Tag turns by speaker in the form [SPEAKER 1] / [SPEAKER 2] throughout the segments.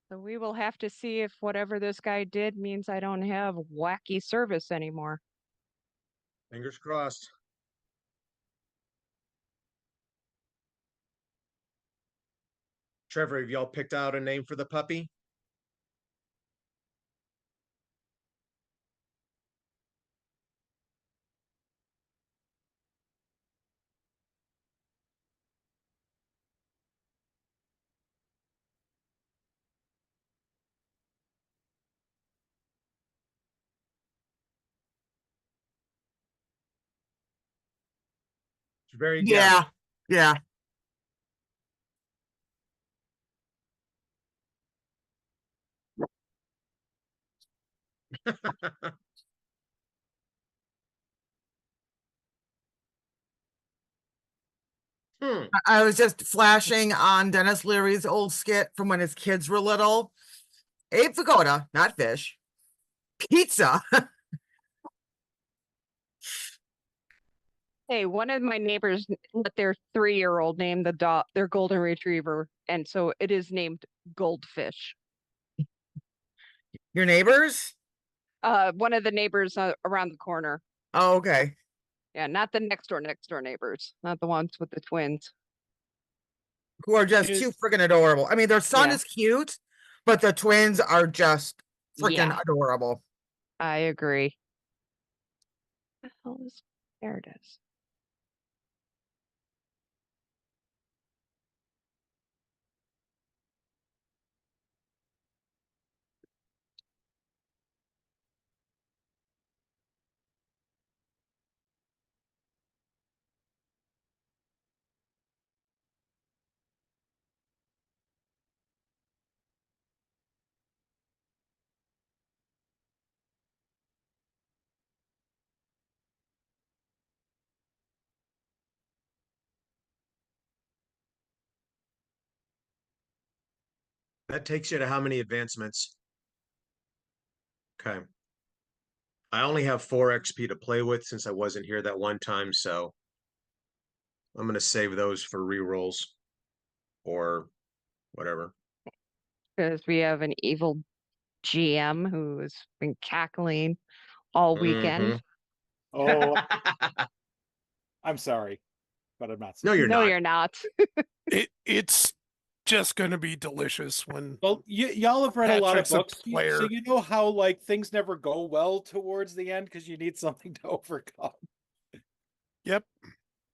[SPEAKER 1] So we will have to see if whatever this guy did means I don't have wacky service anymore.
[SPEAKER 2] Fingers crossed. Trevor, have y'all picked out a name for the puppy? It's very good.
[SPEAKER 3] Yeah, yeah. I was just flashing on Dennis Leary's old skit from when his kids were little. Abe Vigoda, not fish. Pizza.
[SPEAKER 1] Hey, one of my neighbors let their 3-year-old name the dog their golden retriever, and so it is named Goldfish.
[SPEAKER 3] Your neighbors?
[SPEAKER 1] One of the neighbors around the corner.
[SPEAKER 3] Oh, okay.
[SPEAKER 1] Yeah, not the next door neighbors, not the ones with the twins.
[SPEAKER 3] Who are just too freaking adorable. I mean, their son is cute, but the twins are just freaking adorable.
[SPEAKER 1] I agree. What the hell is there? It is.
[SPEAKER 2] That takes you to how many advancements? Okay. I only have 4 XP to play with since I wasn't here that one time, so I'm going to save those for rerolls or whatever.
[SPEAKER 1] Because we have an evil GM who's been cackling all weekend.
[SPEAKER 4] Oh, I'm sorry, but I'm not.
[SPEAKER 2] No, you're not.
[SPEAKER 1] You're not.
[SPEAKER 5] It's just going to be delicious when.
[SPEAKER 4] Well, y'all have read a lot of
[SPEAKER 5] Patrick's
[SPEAKER 4] books,
[SPEAKER 5] a player.
[SPEAKER 4] so you know how like things never go well towards the end because you need something to overcome.
[SPEAKER 5] Yep.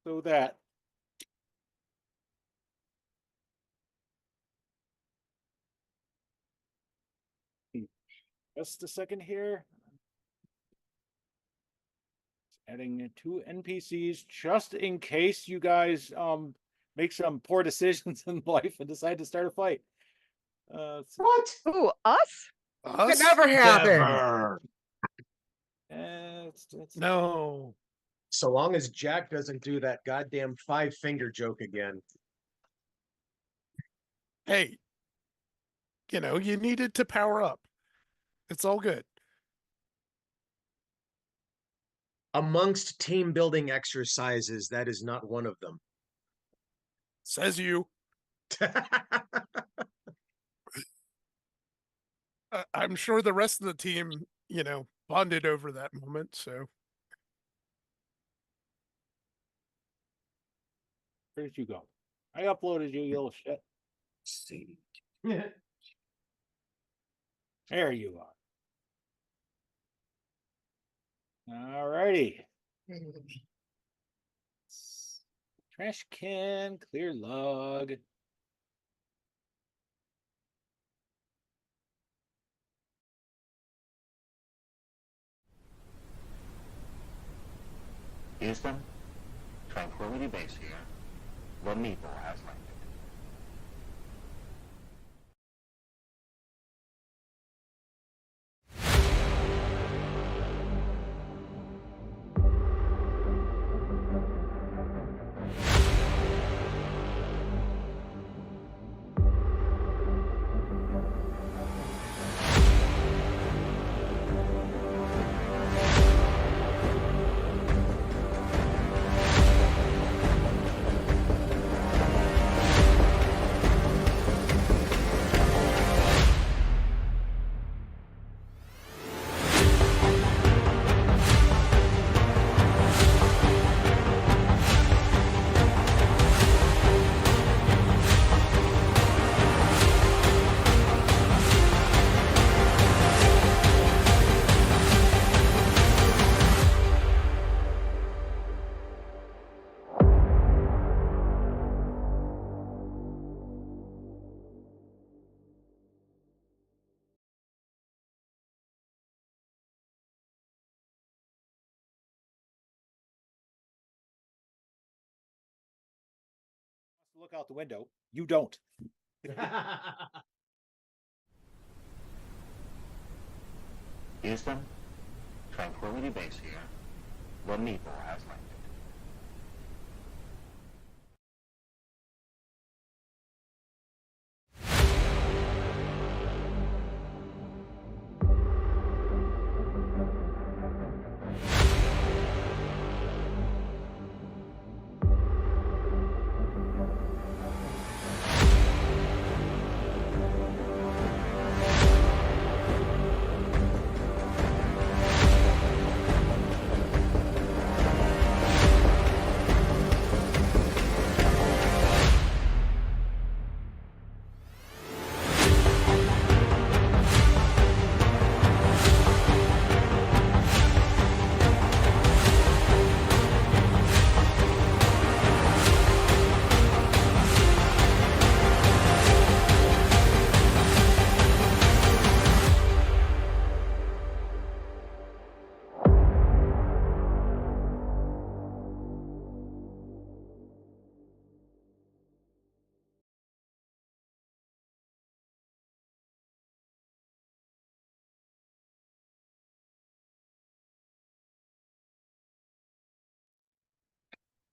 [SPEAKER 4] So that. Just a second here. Adding 2 NPCs just in case you guys make some poor decisions in life and decide to start a fight.
[SPEAKER 2] What?
[SPEAKER 1] Ooh, us?
[SPEAKER 3] It never happened.
[SPEAKER 5] No.
[SPEAKER 2] So long as Jack doesn't do that goddamn 5-finger joke again.
[SPEAKER 5] Hey, you needed to power up. It's all good.
[SPEAKER 2] Amongst team building exercises, that is not one of them.
[SPEAKER 5] Says you. I'm sure the rest of the team, bonded over that moment, so.
[SPEAKER 4] Where did you go? I uploaded you little shit.
[SPEAKER 2] Let's see.
[SPEAKER 4] There you are. All righty. Trash can, clear log.
[SPEAKER 6] Houston, Tranquility Base here. The Meeple has landed.
[SPEAKER 4] look out the window. You don't.
[SPEAKER 6] Houston, Tranquility Base here. The Meeple has landed.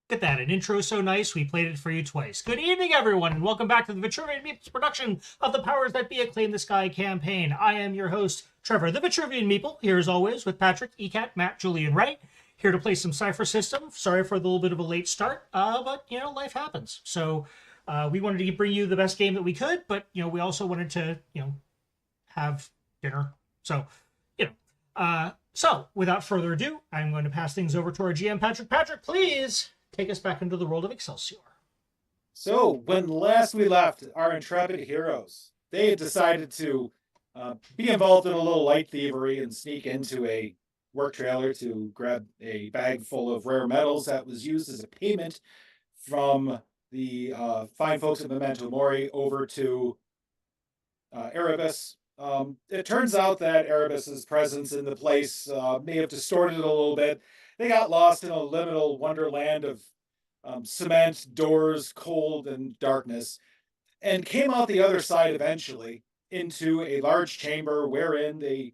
[SPEAKER 7] Look at that, an intro so nice, we played it for you twice. Good evening, everyone, and welcome back to the Vitruvian Meeple's production of the Powers That Be a Claim the Sky campaign. I am your host, Trevor, the Vitruvian Meeple, here as always with Patrick, ECAT, Matt, Julie, and Ray, here to play some CYPHER system. Sorry for the little bit of a late start, but, life happens. So we wanted to bring you the best game that we could, but, we also wanted to, have dinner. So, so without further ado, I'm going to pass things over to our GM, Patrick. Patrick, please take us back into the world of Excelsior.
[SPEAKER 4] So, when last we left our intrepid heroes, they had decided to be involved in a little light thievery and sneak into a work trailer to grab a bag full of rare metals that was used as a payment from the fine folks at Memento Mori over to Erebus. It turns out that Erebus's presence in the place may have distorted it a little bit. They got lost in a liminal wonderland of cement, doors, cold, and darkness, and came out the other side eventually into a large chamber wherein they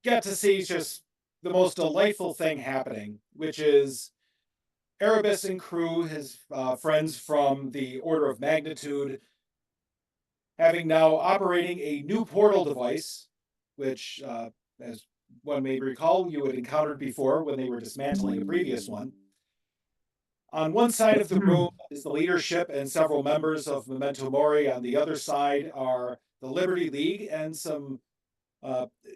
[SPEAKER 4] get to see just the most delightful thing happening, which is Erebus and crew, his friends from the Order of Magnitude, having now operating a new portal device, which, as one may recall, you had encountered before when they were dismantling the previous one. On one side of the room is the leadership and several members of Memento Mori. On the other side are the Liberty League and some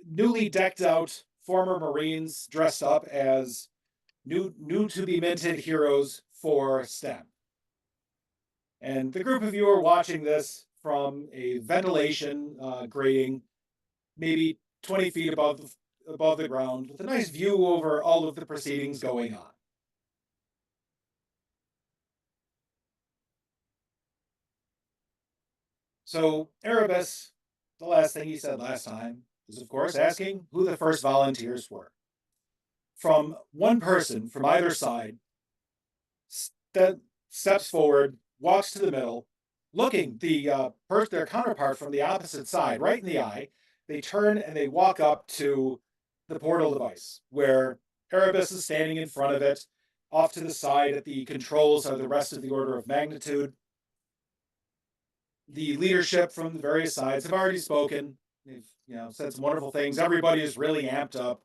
[SPEAKER 4] newly decked out former Marines dressed up as new to be minted heroes for STEM. And the group of you are watching this from a ventilation grating, maybe 20 feet above the ground, with a nice view over all of the proceedings going on. So Erebus, the last thing he said last time, was of course asking who the first volunteers were. From one person from either side steps forward, walks to the middle, looking their counterpart from the opposite side, right in the eye. They turn and they walk up to the portal device, where Erebus is standing in front of it. Off to the side at the controls are the rest of the Order of Magnitude. The leadership from the various sides have already spoken. They've said some wonderful things. Everybody is really amped up.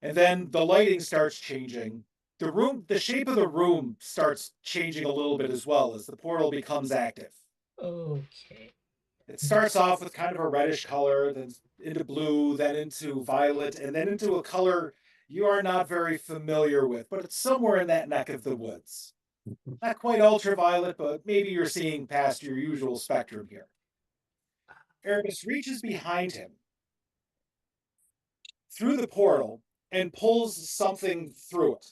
[SPEAKER 4] And then the lighting starts changing. The shape of the room starts changing a little bit as well as the portal becomes active.
[SPEAKER 7] Okay.
[SPEAKER 4] It starts off with kind of a reddish color, then into blue, then into violet, and then into a color you are not very familiar with, but it's somewhere in that neck of the woods. Not quite ultraviolet, but maybe you're seeing past your usual spectrum here. Erebus reaches behind him through the portal and pulls something through it.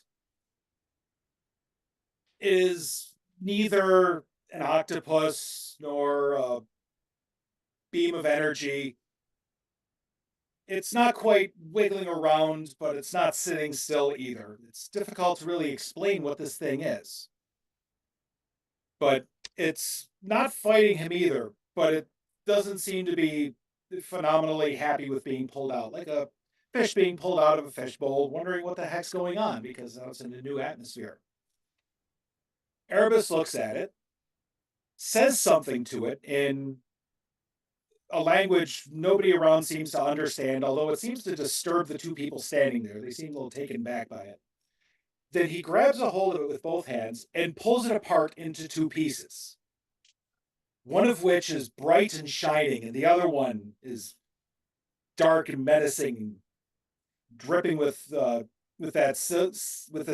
[SPEAKER 4] It is neither an octopus nor a beam of energy. It's not quite wiggling around, but it's not sitting still either. It's difficult to really explain what this thing is. but it's not fighting him either, but it doesn't seem to be phenomenally happy with being pulled out, like a fish being pulled out of a fishbowl, wondering what the heck's going on because now it's in a new atmosphere. Erebus looks at it, says something to it in a language nobody around seems to understand, although it seems to disturb the two people standing there. They seem a little taken back by it. Then he grabs a hold of it with both hands and pulls it apart into two pieces. One of which is bright and shining, and the other one is dark and menacing, dripping with a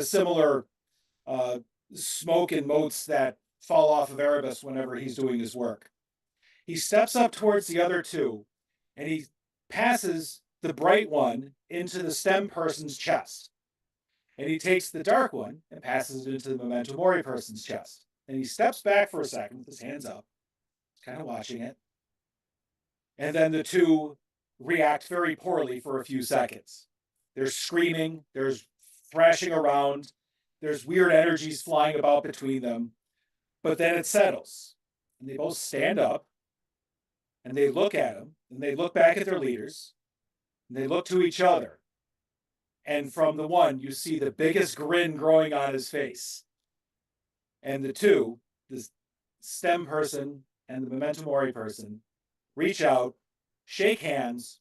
[SPEAKER 4] similar smoke and motes that fall off of Erebus whenever he's doing his work. He steps up towards the other two, and he passes the bright one into the STEM person's chest. And he takes the dark one and passes it into the Memento Mori person's chest. And he steps back for a second with his hands up, kind of watching it. And then the two react very poorly for a few seconds. There's screaming, there's thrashing around, there's weird energies flying about between them. But then it settles. And they both stand up, and they look at him, and they look back at their leaders, and they look to each other. And from the one, you see the biggest grin growing on his face. And the two, the STEM person and the Memento Mori person, reach out, shake hands,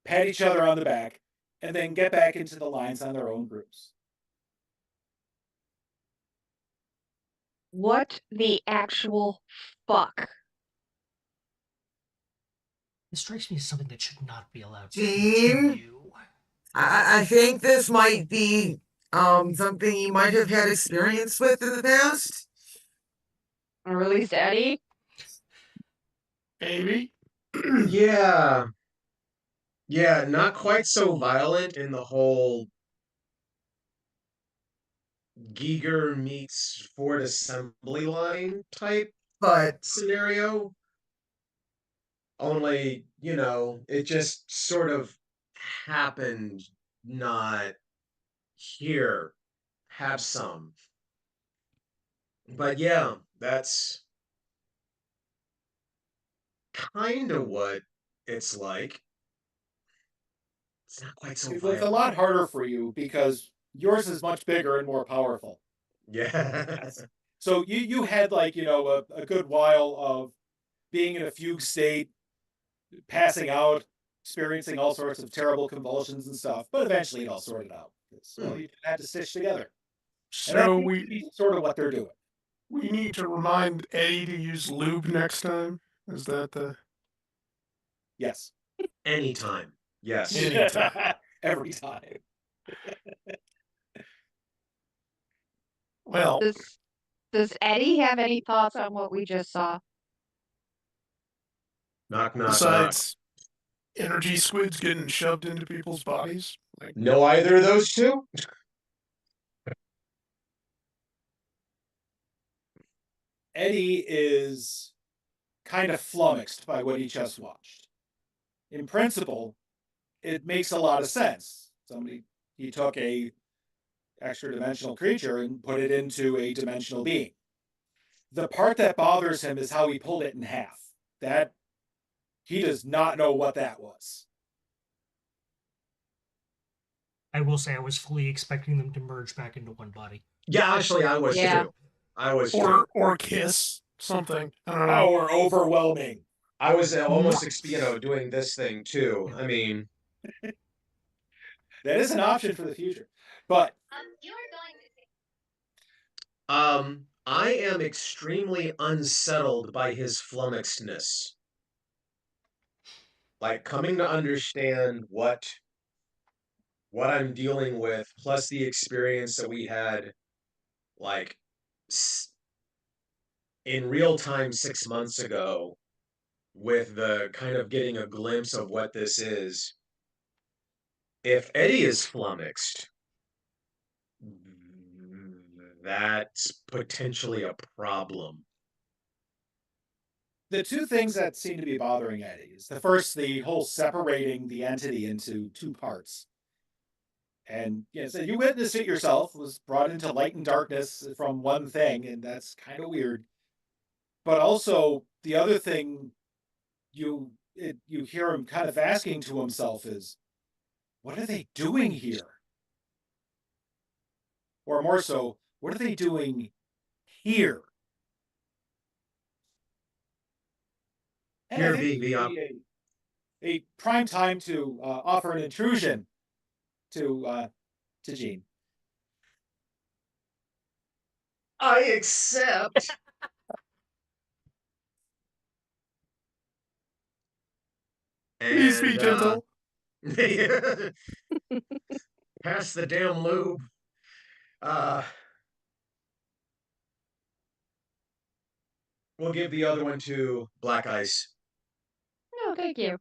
[SPEAKER 4] pat each other on the back, and then get back into the lines on their own groups.
[SPEAKER 1] What the actual fuck?
[SPEAKER 7] This strikes me as something that should not be allowed to
[SPEAKER 3] Gene?
[SPEAKER 7] continue.
[SPEAKER 3] I think this might be something you might have had experience with in the past.
[SPEAKER 1] Or at least Eddie?
[SPEAKER 5] Maybe.
[SPEAKER 2] Yeah. Yeah, not quite so violent in the whole Giger meets Ford assembly line type
[SPEAKER 3] But
[SPEAKER 2] scenario. Only, it just sort of happened, not here. Have some. But yeah, that's kind of what it's like. It's not quite so
[SPEAKER 4] It's
[SPEAKER 2] violent.
[SPEAKER 4] a lot harder for you because yours is much bigger and more powerful.
[SPEAKER 2] Yeah.
[SPEAKER 4] So you had a good while of being in a fugue state, passing out, experiencing all sorts of terrible convulsions and stuff, but eventually it all sorted out. So you had to stitch together. And that
[SPEAKER 5] So
[SPEAKER 4] seems to be sort of what they're doing.
[SPEAKER 5] we need to remind Eddie to use lube next time. Is that the
[SPEAKER 4] Yes.
[SPEAKER 2] Anytime. Yes.
[SPEAKER 5] Anytime.
[SPEAKER 4] Every time.
[SPEAKER 5] well?
[SPEAKER 1] Does Eddie have any thoughts on what we just saw?
[SPEAKER 2] Knock, knock, knock.
[SPEAKER 5] Besides energy squids getting shoved into people's bodies, like
[SPEAKER 2] Know either of those two?
[SPEAKER 4] Eddie is kind of flummoxed by what he just watched. In principle, it makes a lot of sense. He took a extra dimensional creature and put it into a dimensional being. The part that bothers him is how he pulled it in half. That he does not know what that was.
[SPEAKER 7] I will say I was fully expecting them to merge back into one body.
[SPEAKER 2] Yeah, actually, I was
[SPEAKER 1] Yeah.
[SPEAKER 2] too. I was too.
[SPEAKER 5] or kiss something. I don't know.
[SPEAKER 4] Or overwhelming.
[SPEAKER 2] I was almost, doing this thing too. I mean,
[SPEAKER 4] That is an option for the future. But
[SPEAKER 2] I am extremely unsettled by his flummoxedness. Like coming to understand what I'm dealing with, plus the experience that we had, like in real time 6 months ago, with the kind of getting a glimpse of what this is. If Eddie is flummoxed, that's potentially a problem.
[SPEAKER 4] the two things that seem to be bothering Eddie is the first, the whole separating the entity into two parts. And so you witnessed it yourself, was brought into light and darkness from one thing, and that's kind of weird. But also the other thing you hear him kind of asking to himself is, what are they doing here? Or more so, what are they doing here? And I
[SPEAKER 2] Here
[SPEAKER 4] think
[SPEAKER 2] being
[SPEAKER 4] this
[SPEAKER 2] the
[SPEAKER 4] would be a prime time to offer an intrusion to Gene.
[SPEAKER 2] I accept.
[SPEAKER 5] Please be
[SPEAKER 2] And
[SPEAKER 5] gentle.
[SPEAKER 2] pass the damn lube. We'll give the other one to Black Ice.
[SPEAKER 1] No, thank you.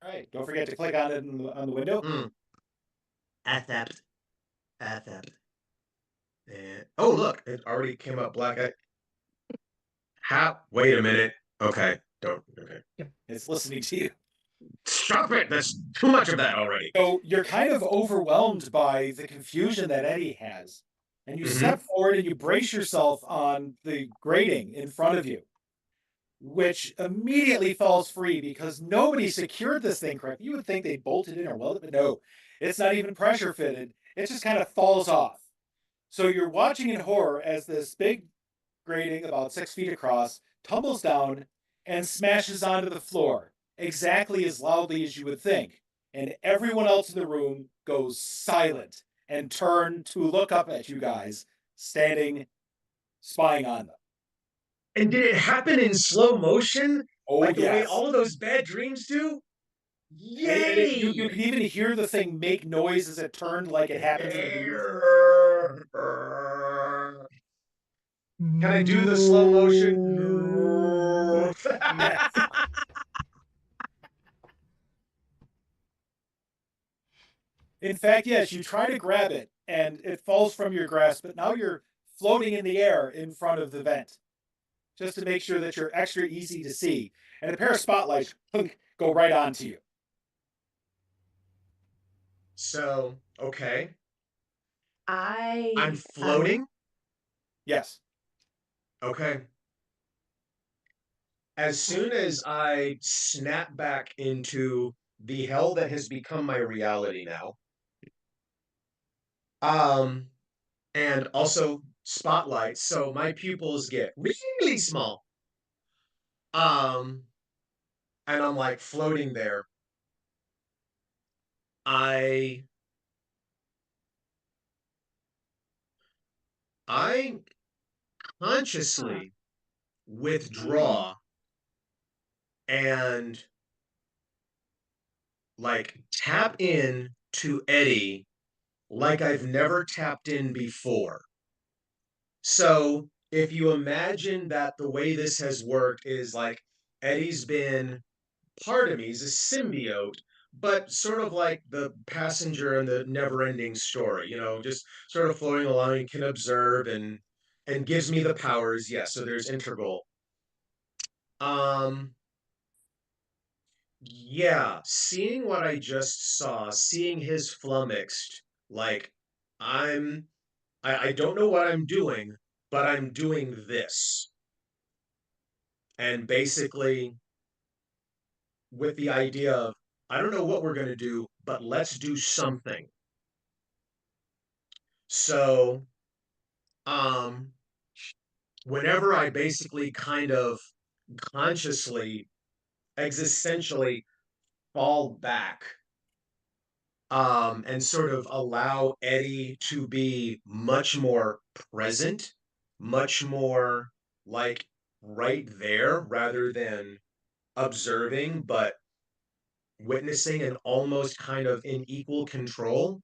[SPEAKER 4] All right, don't forget to click on it on the window.
[SPEAKER 2] Accept. Accept. And oh, look, it already came up Black Ice. Wait a minute. Okay, don't. Okay.
[SPEAKER 4] It's listening to you.
[SPEAKER 2] Stop it. That's too much of that already.
[SPEAKER 4] So you're kind of overwhelmed by the confusion that Eddie has. And you
[SPEAKER 2] Mhm.
[SPEAKER 4] step forward and you brace yourself on the grating in front of you, which immediately falls free because nobody secured this thing correctly. You would think they bolted in or welded, but no, it's not even pressure fitted. It just kind of falls off. So you're watching in horror as this big grating, about 6 feet across, tumbles down and smashes onto the floor, exactly as loudly as you would think. And everyone else in the room goes silent and turn to look up at you guys, standing, spying on them.
[SPEAKER 2] And did it happen in slow motion?
[SPEAKER 4] Oh,
[SPEAKER 2] Like the way
[SPEAKER 4] yes.
[SPEAKER 2] all of those bad dreams do?
[SPEAKER 4] And
[SPEAKER 2] Yay!
[SPEAKER 4] you can even hear the thing make noise as it turned, like it happens in the movie.
[SPEAKER 2] Can I do the slow motion?
[SPEAKER 4] Yes. In fact, yes, you try to grab it and it falls from your grasp, but now you're floating in the air in front of the vent, just to make sure that you're extra easy to see. And a pair of spotlights go right onto you.
[SPEAKER 2] So, okay. I'm
[SPEAKER 1] I'm
[SPEAKER 2] floating.
[SPEAKER 4] Yes.
[SPEAKER 2] Okay. As soon as I snap back into the hell that has become my reality now, and also spotlight, so my pupils get really small. And I'm like floating there. I consciously withdraw and like tap in to Eddie like I've never tapped in before. So if you imagine that the way this has worked is like Eddie's been part of me, he's a symbiote, but sort of like the passenger in the never-ending story, just sort of floating along, you can observe and gives me the powers. Yes, so there's integral. Yeah, seeing what I just saw, seeing his flummoxed, like I don't know what I'm doing, but I'm doing this. And basically with the idea of I don't know what we're going to do, but let's do something. So, um, whenever I basically kind of consciously, existentially fall back, and sort of allow Eddie to be much more present, much more like right there rather than observing, but witnessing and almost kind of in equal control.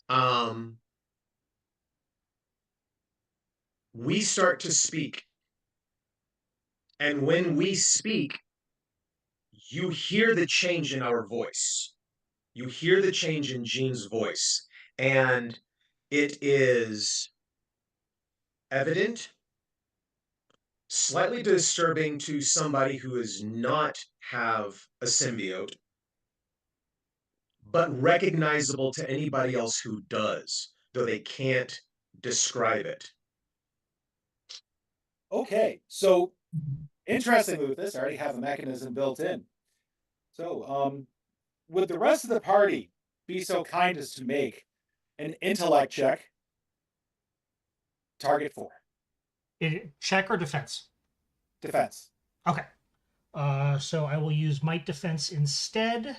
[SPEAKER 2] um, we start to speak. And when we speak, you hear the change in our voice. You hear the change in Gene's voice. And it is evident, slightly disturbing to somebody who does not have a symbiote, but recognizable to anybody else who does, though they can't describe it.
[SPEAKER 4] Okay, so interestingly with this, I already have a mechanism built in. So, would the rest of the party be so kind as to make an intellect check? Target 4.
[SPEAKER 7] Check or defense?
[SPEAKER 4] Defense.
[SPEAKER 7] Okay. So I will use might defense instead,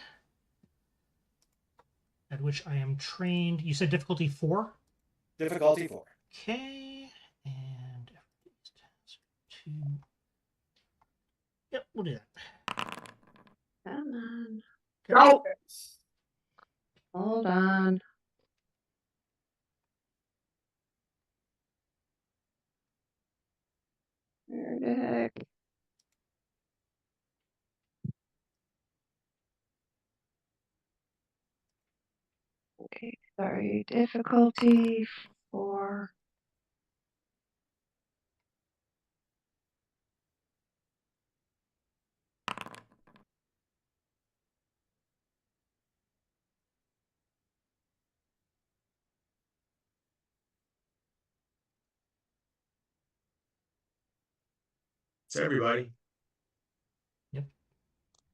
[SPEAKER 7] at which I am trained. You said difficulty 4?
[SPEAKER 4] Difficulty 4.
[SPEAKER 7] Okay. And 2. Yep, we'll do that.
[SPEAKER 1] Come on.
[SPEAKER 3] Go.
[SPEAKER 1] Hold on. Where the heck? Okay, sorry. Difficulty 4.
[SPEAKER 2] It's everybody.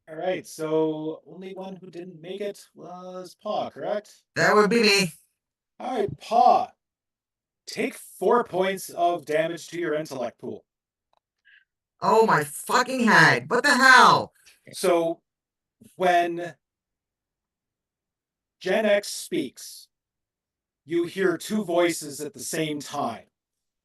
[SPEAKER 4] All right, so only one who didn't make it was Paw, correct?
[SPEAKER 3] That would be me.
[SPEAKER 4] All right, Paw. Take 4 points of damage to your intellect pool.
[SPEAKER 3] Oh my fucking head. What the hell?
[SPEAKER 4] So when Gen X speaks, you hear 2 voices at the same time.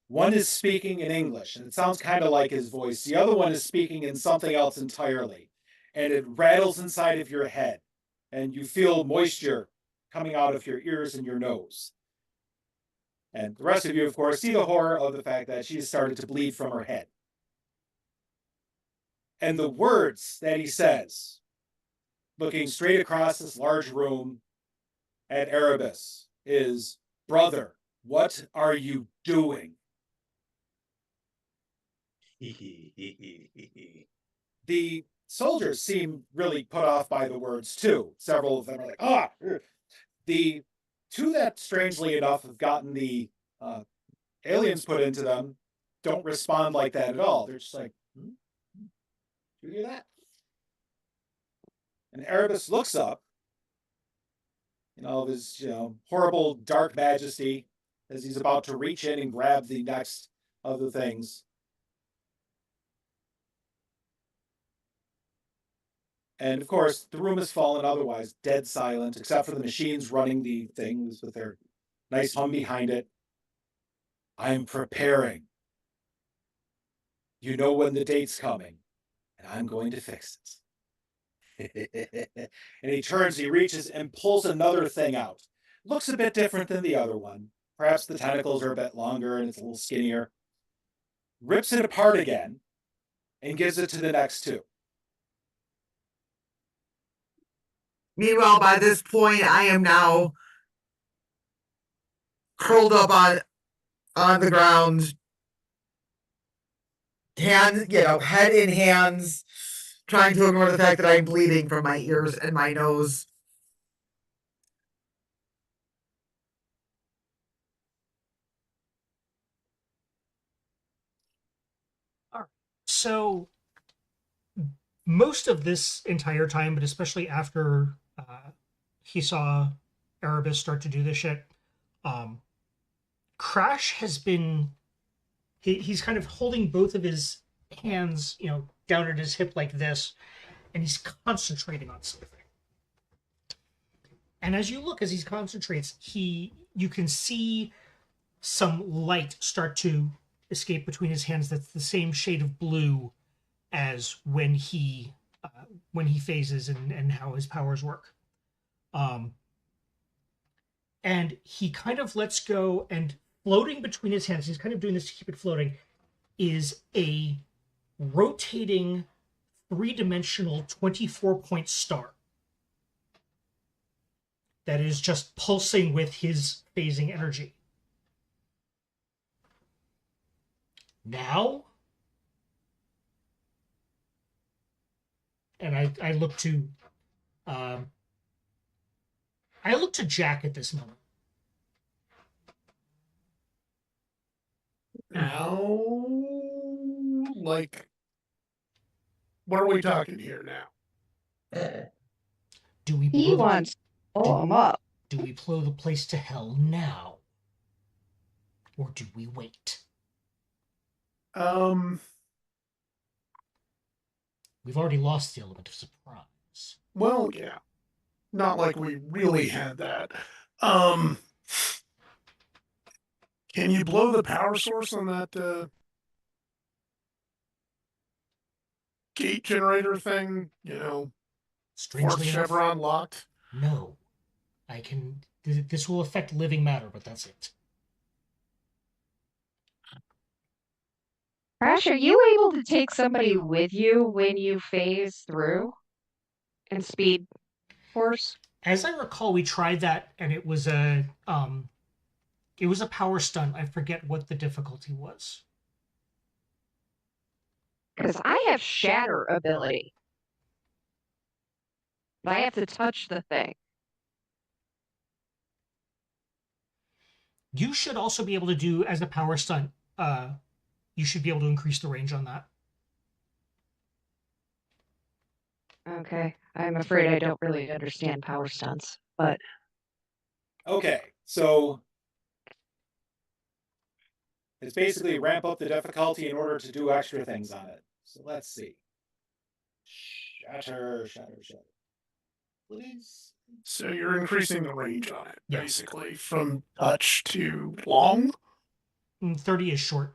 [SPEAKER 4] One is speaking in English, and it sounds kind of like his voice. The other one is speaking in something else entirely, and it rattles inside of your head, and you feel moisture coming out of your ears and your nose. And the rest of you, of course, see the horror of the fact that she has started to bleed from her head. And the words that he says, looking straight across this large room at Erebus, is, "Brother, what are you doing?" The soldiers seem really put off by the words too. Several of them are like, ah! The 2 that, strangely enough, have gotten the aliens put into them don't respond like that at all. They're just like, "Hmm? You hear that?" And Erebus looks up in all of his, horrible dark majesty as he's about to reach in and grab the next of the things. And of course, the room has fallen otherwise dead silent, except for the machines running the things with their nice hum behind it. "I'm preparing. You know when the date's coming, and I'm going to fix it." And he turns, he reaches, and pulls another thing out. Looks a bit different than the other one. Perhaps the tentacles are a bit longer and it's a little skinnier. Rips it apart again, and gives it to the next 2.
[SPEAKER 3] Meanwhile, by this point, I am now curled up on the ground, hands, head in hands, trying to ignore the fact that I'm bleeding from my ears and my nose.
[SPEAKER 7] So most of this entire time, but especially after he saw Erebus start to do this shit, Crash has been he's kind of holding both of his hands, down at his hip like this, and he's concentrating on something. And as he concentrates, you can see some light start to escape between his hands that's the same shade of blue as when he phases and how his powers work. And he kind of lets go, and floating between his hands, he's kind of doing this to keep it floating, is a rotating 3-dimensional 24-point star that is just pulsing with his phasing energy. Now, and I look to Jack at this moment.
[SPEAKER 5] now? Like, what are we talking here now?
[SPEAKER 7] Do we
[SPEAKER 1] He
[SPEAKER 7] blow the,
[SPEAKER 1] wants to blow him up.
[SPEAKER 7] do we blow the place to hell now? Or do we wait? We've already lost the element of surprise.
[SPEAKER 5] Well, yeah. Not like we really had that. Can you blow the power source on that gate generator thing? You know, fourth
[SPEAKER 7] Strangely enough,
[SPEAKER 5] chevron locked?
[SPEAKER 7] no. I can. This will affect living matter, but that's it.
[SPEAKER 1] Crash, are you able to take somebody with you when you phase through in Speed Force?
[SPEAKER 7] As I recall, we tried that, and it was a power stunt. I forget what the difficulty was.
[SPEAKER 1] Because I have shatter ability. But I have to touch the thing.
[SPEAKER 7] You should also be able to do as a power stunt. You should be able to increase the range on that.
[SPEAKER 1] Okay, I'm afraid I don't really understand power stunts, but
[SPEAKER 4] Okay, so it's basically ramp up the difficulty in order to do extra things on it. So let's see. Shatter. Please.
[SPEAKER 5] So you're increasing the range on it,
[SPEAKER 7] Yeah.
[SPEAKER 5] basically, from touch to long?
[SPEAKER 7] 30 is short.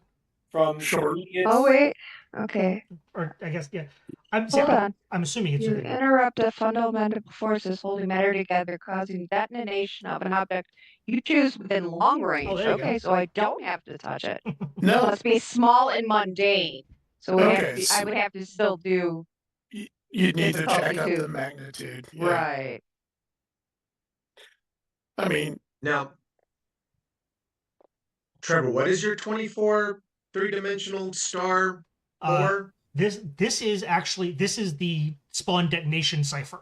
[SPEAKER 4] From
[SPEAKER 5] Short.
[SPEAKER 1] oh wait, okay.
[SPEAKER 7] Or I guess, yeah.
[SPEAKER 1] Hold on.
[SPEAKER 7] I'm assuming it's
[SPEAKER 1] You interrupt the fundamental forces holding matter together, causing detonation of an object you choose within long range.
[SPEAKER 7] there you
[SPEAKER 1] Okay,
[SPEAKER 7] go.
[SPEAKER 1] so I don't have to touch it. It
[SPEAKER 5] No,
[SPEAKER 1] must be small and mundane. So it would have
[SPEAKER 5] Okay,
[SPEAKER 1] to be,
[SPEAKER 5] so-
[SPEAKER 1] I would have to still do
[SPEAKER 5] you need to check
[SPEAKER 1] difficulty
[SPEAKER 5] out
[SPEAKER 1] too.
[SPEAKER 5] the magnitude. Yeah.
[SPEAKER 1] right.
[SPEAKER 5] I mean,
[SPEAKER 2] Now, Trevor, what is your 24 three-dimensional star for?
[SPEAKER 7] This is the spawn detonation cipher.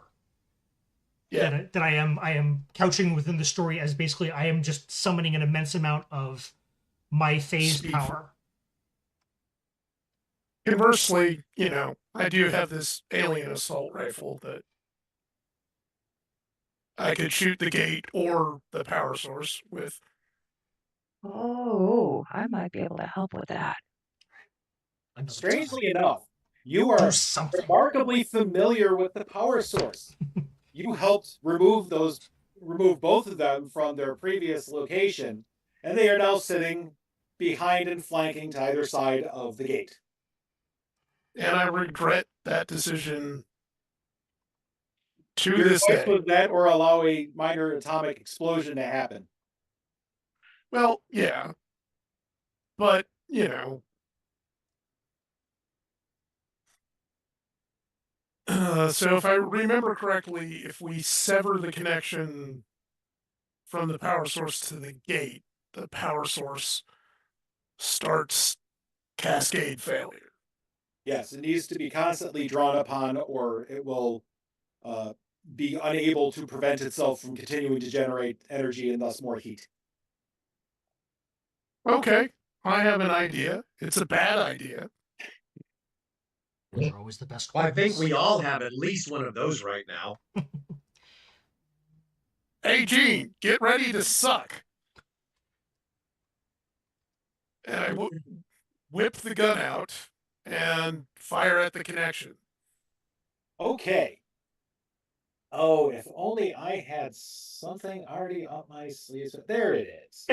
[SPEAKER 5] yeah.
[SPEAKER 7] That I am couching within the story as basically I am just summoning an immense amount of my phase
[SPEAKER 5] Speed.
[SPEAKER 7] power.
[SPEAKER 5] Conversely, you know, I do have this alien assault rifle that I could shoot the gate or the power source with.
[SPEAKER 1] Oh, I might be able to help with that.
[SPEAKER 4] Strangely enough, you
[SPEAKER 7] Do
[SPEAKER 4] are
[SPEAKER 7] something.
[SPEAKER 4] remarkably familiar with the power source. You helped remove both of them from their previous location, and they are now sitting behind and flanking to either side of the gate.
[SPEAKER 5] And I regret that decision to
[SPEAKER 4] Your
[SPEAKER 5] this
[SPEAKER 4] choice
[SPEAKER 5] day.
[SPEAKER 4] was that or allow a minor atomic explosion to happen.
[SPEAKER 5] Well, yeah. But, you know. So if I remember correctly, if we sever the connection from the power source to the gate, the power source starts cascade failure.
[SPEAKER 4] Yes, it needs to be constantly drawn upon, or it will be unable to prevent itself from continuing to generate energy and thus more heat.
[SPEAKER 5] Okay, I have an idea. It's a bad idea.
[SPEAKER 7] Those are always the best
[SPEAKER 2] Well, I
[SPEAKER 7] ones.
[SPEAKER 2] think we all have at least one of those right now.
[SPEAKER 5] Hey, Gene, get ready to suck. And I whip the gun out and fire at the connection.
[SPEAKER 4] Okay. Oh, if only I had something already up my sleeves. There it is.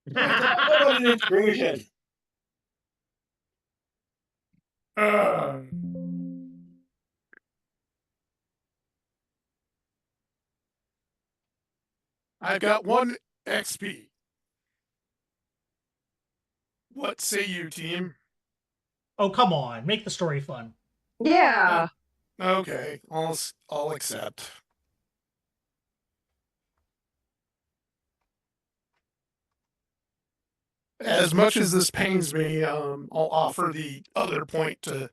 [SPEAKER 4] What about an intrusion?
[SPEAKER 5] I've got 1 XP. What say you, team?
[SPEAKER 7] Oh, come on. Make the story fun.
[SPEAKER 1] Yeah.
[SPEAKER 5] Okay, I'll accept. As much as this pains me, I'll offer the other point to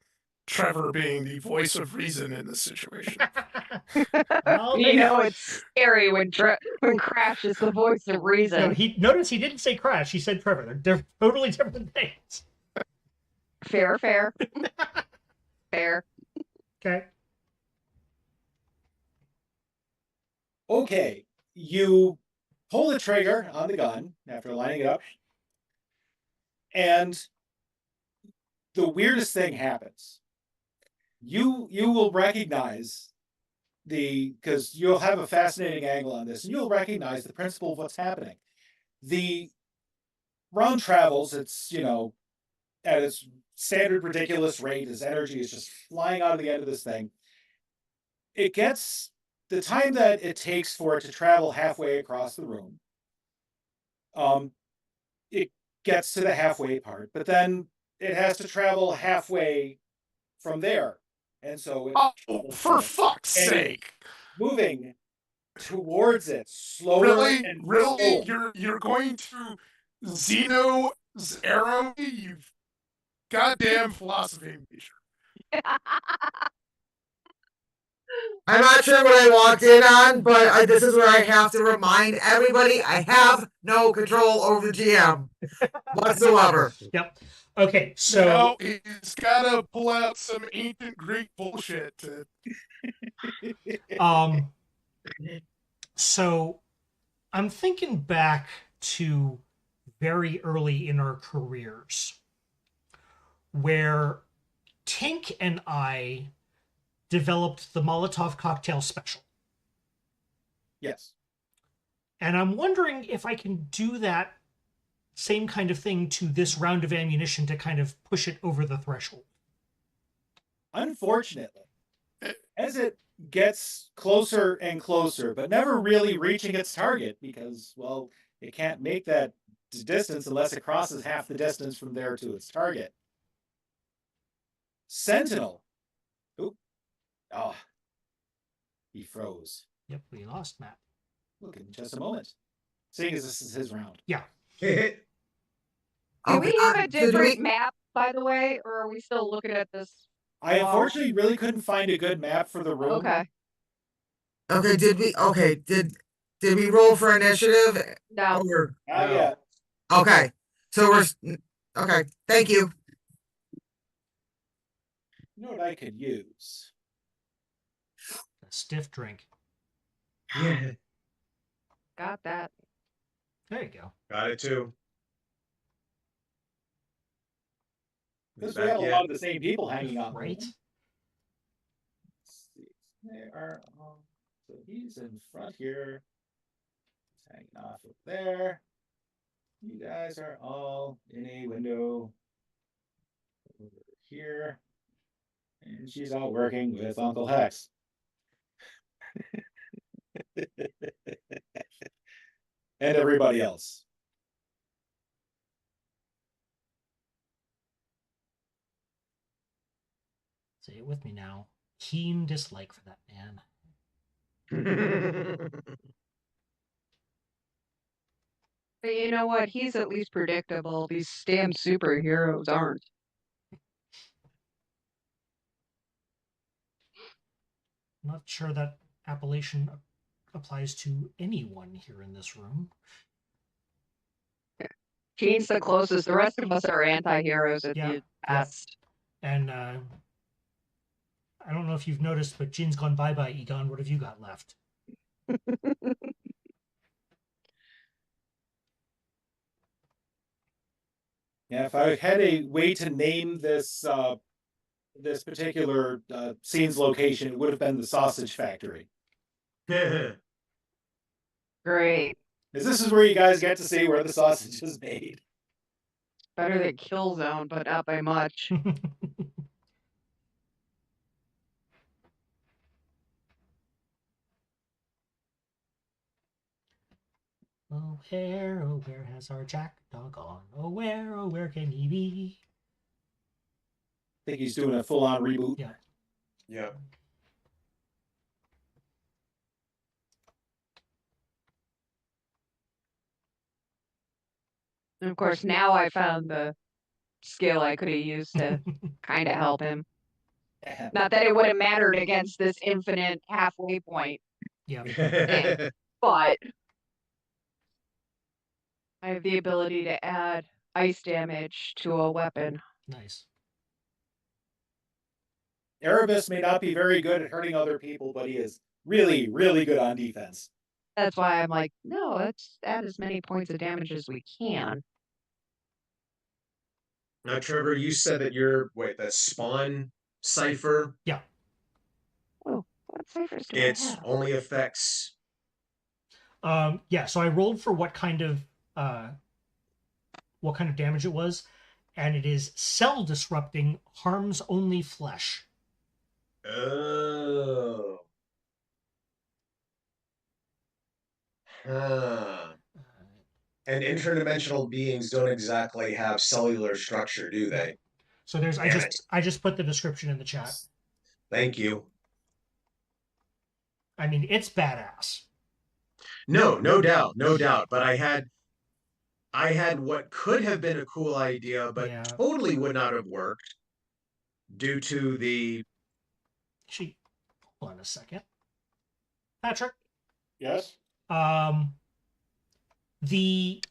[SPEAKER 5] Trevor being the voice of reason in this situation.
[SPEAKER 7] Well,
[SPEAKER 1] You know, it's scary when Crash is the voice of reason.
[SPEAKER 7] no, he notice he didn't say Crash. He said Trevor. They're totally different things.
[SPEAKER 1] Fair, fair. Fair.
[SPEAKER 7] Okay.
[SPEAKER 4] Okay, you pull the trigger on the gun after lining it up, and the weirdest thing happens. You will recognize because you'll have a fascinating angle on this, and you'll recognize the principle of what's happening. The round travels, it's, at its standard ridiculous rate, as energy is just flying out of the end of this thing. It gets the time that it takes for it to travel halfway across the room. It gets to the halfway part, but then it has to travel halfway from there. And so
[SPEAKER 5] Oh, for fuck's sake.
[SPEAKER 4] Moving towards it slower
[SPEAKER 5] Really?
[SPEAKER 4] and
[SPEAKER 5] Really?
[SPEAKER 4] slower.
[SPEAKER 5] You're going to Zeno's arrow? You goddamn philosophy major.
[SPEAKER 3] I'm not sure what I walked in on, but this is where I have to remind everybody I have no control over the GM whatsoever.
[SPEAKER 7] Yep. Okay, so
[SPEAKER 5] Now he's gotta pull out some ancient Greek bullshit to
[SPEAKER 7] so I'm thinking back to very early in our careers where Tink and I developed the Molotov cocktail special.
[SPEAKER 4] Yes.
[SPEAKER 7] And I'm wondering if I can do that same kind of thing to this round of ammunition to kind of push it over the threshold.
[SPEAKER 4] Unfortunately, as it gets closer and closer, but never really reaching its target because, well, it can't make that distance unless it crosses half the distance from there to its target. Sentinel. Oop. Oh. He froze.
[SPEAKER 7] Yep, we lost Matt.
[SPEAKER 4] Look, in just a moment. Seeing as this is his round.
[SPEAKER 7] Yeah.
[SPEAKER 1] Do we have a different map, by the way, or are we still looking at this?
[SPEAKER 4] I unfortunately really couldn't find a good map for the room.
[SPEAKER 1] Okay.
[SPEAKER 3] Okay, did we roll for initiative?
[SPEAKER 1] No.
[SPEAKER 3] Or,
[SPEAKER 4] Not yet.
[SPEAKER 3] okay, so okay, thank you.
[SPEAKER 4] You know what I could use?
[SPEAKER 7] A stiff drink.
[SPEAKER 2] Yeah.
[SPEAKER 1] Got that.
[SPEAKER 7] There you go.
[SPEAKER 2] Got it too.
[SPEAKER 4] Because we have a lot of the same people hanging on.
[SPEAKER 7] Right?
[SPEAKER 4] Let's see. They are all... So he's in front here. He's hanging off up there. You guys are all in a window over here. And she's out working with Uncle Hex. And everybody else.
[SPEAKER 7] Say it with me now. Keen dislike for that man.
[SPEAKER 1] But you know what? He's at least predictable. These damn superheroes aren't.
[SPEAKER 7] I'm not sure that appellation applies to anyone here in this room.
[SPEAKER 1] Gene's the closest. The rest of us are anti-heroes at
[SPEAKER 7] Yeah,
[SPEAKER 1] the best.
[SPEAKER 7] And I don't know if you've noticed, but Jean's gone bye-bye, Egon. What have you got left?
[SPEAKER 4] Yeah, if I had a way to name this this particular scene's location, it would have been the sausage factory.
[SPEAKER 1] Great.
[SPEAKER 4] Because this is where you guys get to see where the sausage is made.
[SPEAKER 1] Better than Killzone, but not by much.
[SPEAKER 7] Oh, where has our jackdaw gone? Oh, where can he be?
[SPEAKER 4] I think he's doing a full-on reboot.
[SPEAKER 7] Yeah.
[SPEAKER 2] Yeah.
[SPEAKER 1] And of course, now I found the skill I could have used to kind of help him. Not that it would have mattered against this infinite halfway point,
[SPEAKER 7] Yeah.
[SPEAKER 1] but I have the ability to add ice damage to a weapon.
[SPEAKER 7] Nice.
[SPEAKER 4] Erebus may not be very good at hurting other people, but he is really, really good on defense.
[SPEAKER 1] That's why I'm like, no, let's add as many points of damage as we can.
[SPEAKER 2] Now, Trevor, you said that that spawn cipher.
[SPEAKER 7] Yeah.
[SPEAKER 1] Oh, what ciphers do I
[SPEAKER 2] It
[SPEAKER 1] have?
[SPEAKER 2] only affects.
[SPEAKER 7] Yeah. So I rolled for what kind of damage it was, and it is cell disrupting, harms only flesh.
[SPEAKER 2] Oh. Huh. And interdimensional beings don't exactly have cellular structure, do they?
[SPEAKER 7] So there's
[SPEAKER 2] Damn
[SPEAKER 7] I just put the description in the chat.
[SPEAKER 2] Thank you.
[SPEAKER 7] I mean, it's badass.
[SPEAKER 2] No doubt, no doubt. But I had what could have been a cool idea, but
[SPEAKER 7] Yeah.
[SPEAKER 2] totally would not have worked due to the.
[SPEAKER 7] Actually, hold on a second, Patrick.
[SPEAKER 4] Yes.
[SPEAKER 7] The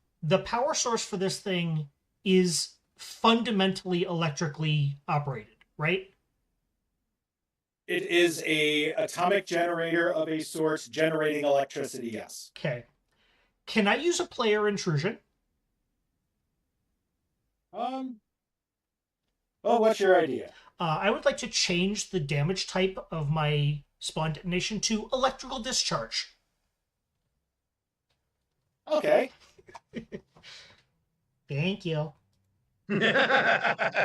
[SPEAKER 7] power source for this thing is fundamentally electrically operated, right?
[SPEAKER 4] It is a atomic generator of a sort generating electricity, yes.
[SPEAKER 7] Okay. Can I use a player intrusion?
[SPEAKER 4] Oh, what's your idea?
[SPEAKER 7] I would like to change the damage type of my spawn detonation to electrical discharge.
[SPEAKER 4] Okay.
[SPEAKER 7] Thank you.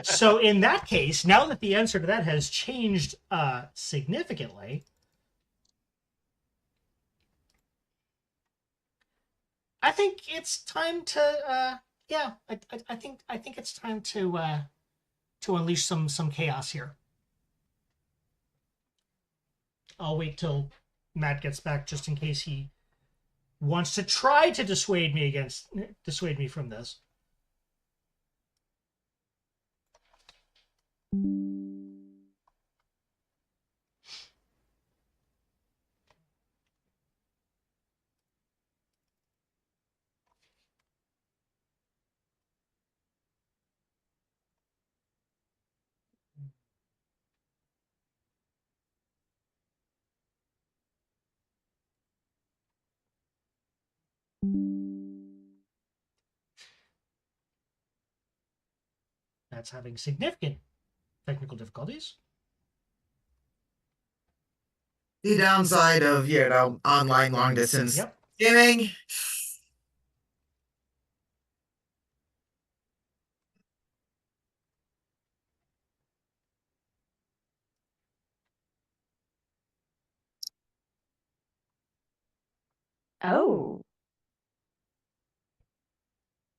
[SPEAKER 7] So in that case, now that the answer to that has changed significantly, I think it's time to I think it's time to unleash some chaos here. I'll wait till Matt gets back just in case he wants to try to dissuade me from this. That's having significant technical difficulties.
[SPEAKER 3] The downside of, online long distance
[SPEAKER 7] Yep.
[SPEAKER 3] gaming.
[SPEAKER 1] Oh.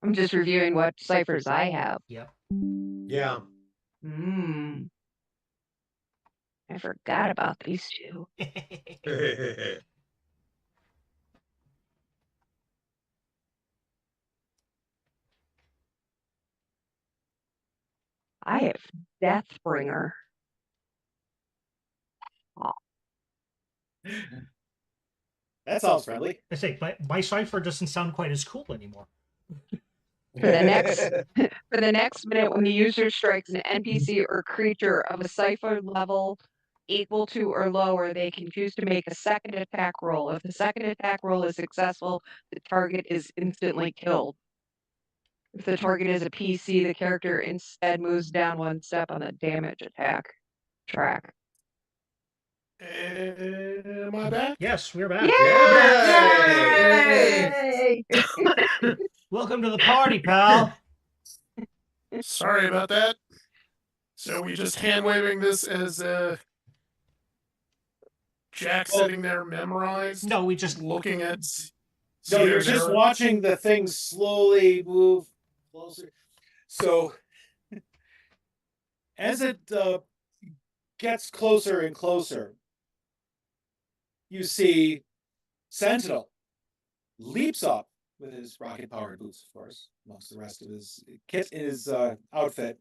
[SPEAKER 1] I'm just reviewing what ciphers I have.
[SPEAKER 7] Yep.
[SPEAKER 2] Yeah.
[SPEAKER 1] I forgot about these two. I have Deathbringer.
[SPEAKER 4] That sounds friendly.
[SPEAKER 7] I say, my cipher doesn't sound quite as cool anymore.
[SPEAKER 1] For the next minute, when the user strikes an NPC or creature of a cipher level equal to or lower, they can choose to make a second attack roll. If the second attack roll is successful, the target is instantly killed. If the target is a PC, the character instead moves down one step on the damage attack track.
[SPEAKER 5] Am I back?
[SPEAKER 7] Yes, we're back.
[SPEAKER 1] Yay!
[SPEAKER 7] Welcome to the party, pal.
[SPEAKER 5] Sorry about that. So we just hand waving this as Jack sitting there memorized?
[SPEAKER 7] No, we just
[SPEAKER 5] looking at.
[SPEAKER 4] No, you're just watching the thing slowly move closer. So as it gets closer and closer, you see Sentinel leaps up with his rocket-powered boots, of course, amongst the rest of his kit in his outfit,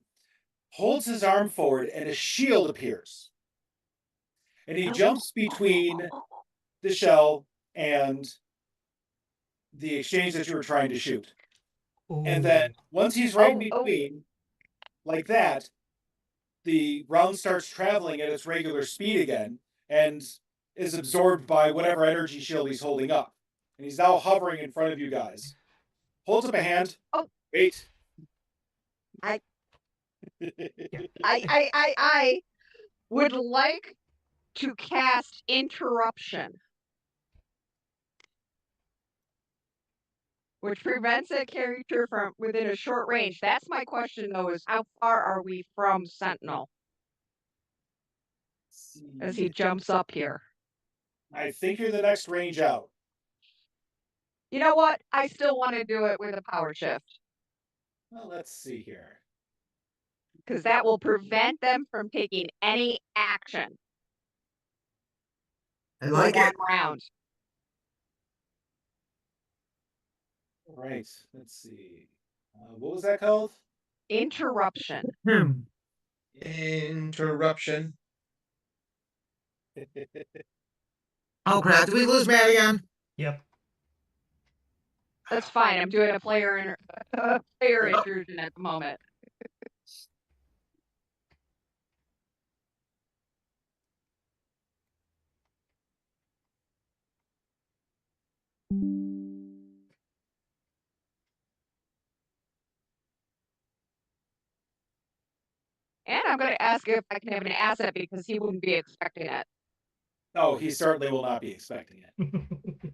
[SPEAKER 4] holds his arm forward, and a shield appears and he jumps between the shell and the exchange that you were trying to shoot. And then once he's right in between, like that, the round starts traveling at its regular speed again and is absorbed by whatever energy shield he's holding up. And he's now hovering in front of you guys. Holds up a hand.
[SPEAKER 1] Oh.
[SPEAKER 4] Wait.
[SPEAKER 1] I would like to cast interruption, which prevents a character from within a short range. That's my question, though, is how far are we from Sentinel as he jumps up here?
[SPEAKER 4] I think you're the next range out.
[SPEAKER 1] You know what? I still want to do it with a power shift,
[SPEAKER 4] Well, let's see here.
[SPEAKER 1] because that will prevent them from taking any action
[SPEAKER 3] I
[SPEAKER 1] for
[SPEAKER 3] like
[SPEAKER 1] one
[SPEAKER 3] it.
[SPEAKER 1] round.
[SPEAKER 4] All right, let's see. What was that called?
[SPEAKER 1] Interruption.
[SPEAKER 2] Interruption.
[SPEAKER 3] Oh crap, did we lose Matt again?
[SPEAKER 7] Yep.
[SPEAKER 1] That's fine. I'm doing a player intrusion at the moment. And I'm going to ask if I can have an asset because he wouldn't be expecting it.
[SPEAKER 4] Oh, he certainly will not be expecting it.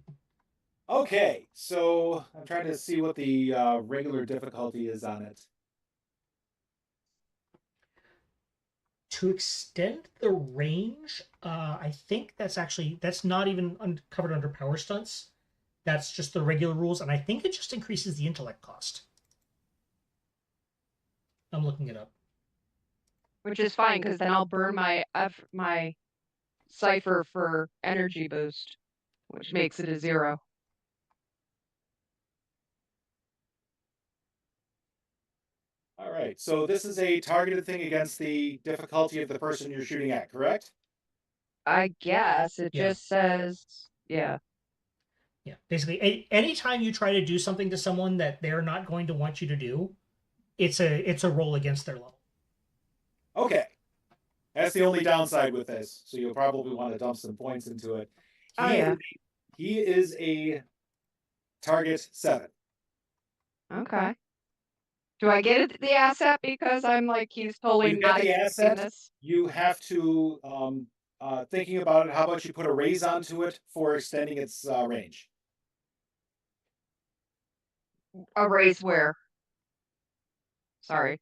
[SPEAKER 4] Okay, so I'm trying to see what the regular difficulty is on it.
[SPEAKER 7] To extend the range, I think that's not even covered under power stunts. That's just the regular rules, and I think it just increases the intellect cost. I'm looking it up.
[SPEAKER 1] Which is fine, because then I'll burn my CYPHER for energy boost, which makes it a 0.
[SPEAKER 4] All right, so this is a targeted thing against the difficulty of the person you're shooting at, correct?
[SPEAKER 1] I guess it
[SPEAKER 7] Yeah.
[SPEAKER 1] just says, yeah.
[SPEAKER 7] Yeah, basically, anytime you try to do something to someone that they're not going to want you to do, it's a roll against their level.
[SPEAKER 4] Okay, that's the only downside with this. So you'll probably want to dump some points into it. He is a target 7.
[SPEAKER 1] Okay. Do I get the asset because I'm like, he's totally
[SPEAKER 4] You get
[SPEAKER 1] not
[SPEAKER 4] the
[SPEAKER 1] expecting
[SPEAKER 4] asset.
[SPEAKER 1] this?
[SPEAKER 4] You have to, thinking about it, how about you put a raise onto it for extending its range?
[SPEAKER 1] A raise where? Sorry.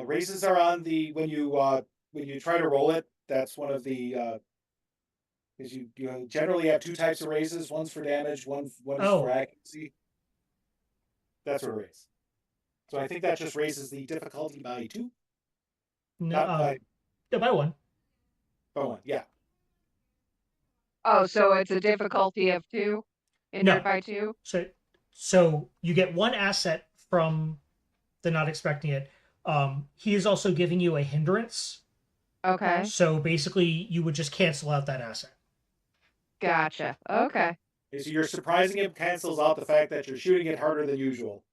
[SPEAKER 4] Raises are on the when you try to roll it. That's one of the because you generally have 2 types of raises. One's for damage. One is for accuracy. That's a raise. So I think that just raises the difficulty by 2.
[SPEAKER 7] No,
[SPEAKER 4] Not by
[SPEAKER 7] by 1.
[SPEAKER 4] By 1, yeah.
[SPEAKER 1] Oh, so it's a difficulty of 2? Entered by 2?
[SPEAKER 7] So you get 1 asset from the not expecting it. He is also giving you a hindrance.
[SPEAKER 1] Okay.
[SPEAKER 7] So basically, you would just cancel out that asset.
[SPEAKER 1] Gotcha. Okay.
[SPEAKER 4] So your surprising him cancels out the fact that you're shooting it harder than usual.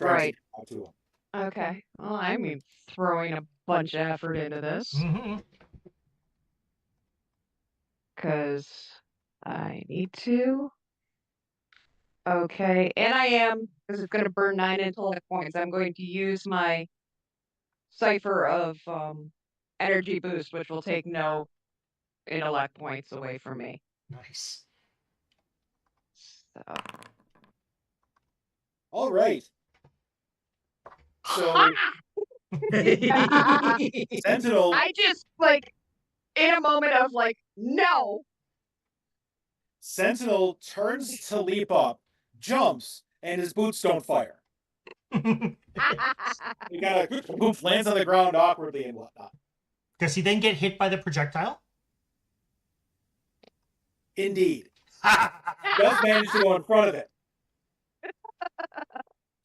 [SPEAKER 1] Right.
[SPEAKER 4] To him.
[SPEAKER 1] Okay. Well, I mean, throwing a bunch of effort into this. Because I need to. Okay. And I am, because it's going to burn 9 intellect points, I'm going to use my CYPHER of energy boost, which will take no intellect points away from me.
[SPEAKER 7] Nice.
[SPEAKER 1] So.
[SPEAKER 4] All right. So Sentinel.
[SPEAKER 1] I just like in a moment of like, no.
[SPEAKER 4] Sentinel turns to leap up, jumps, and his boots don't fire. He got a boot lands on the ground awkwardly and whatnot.
[SPEAKER 7] Does he then get hit by the projectile?
[SPEAKER 4] Indeed. He does manage to go in front of it.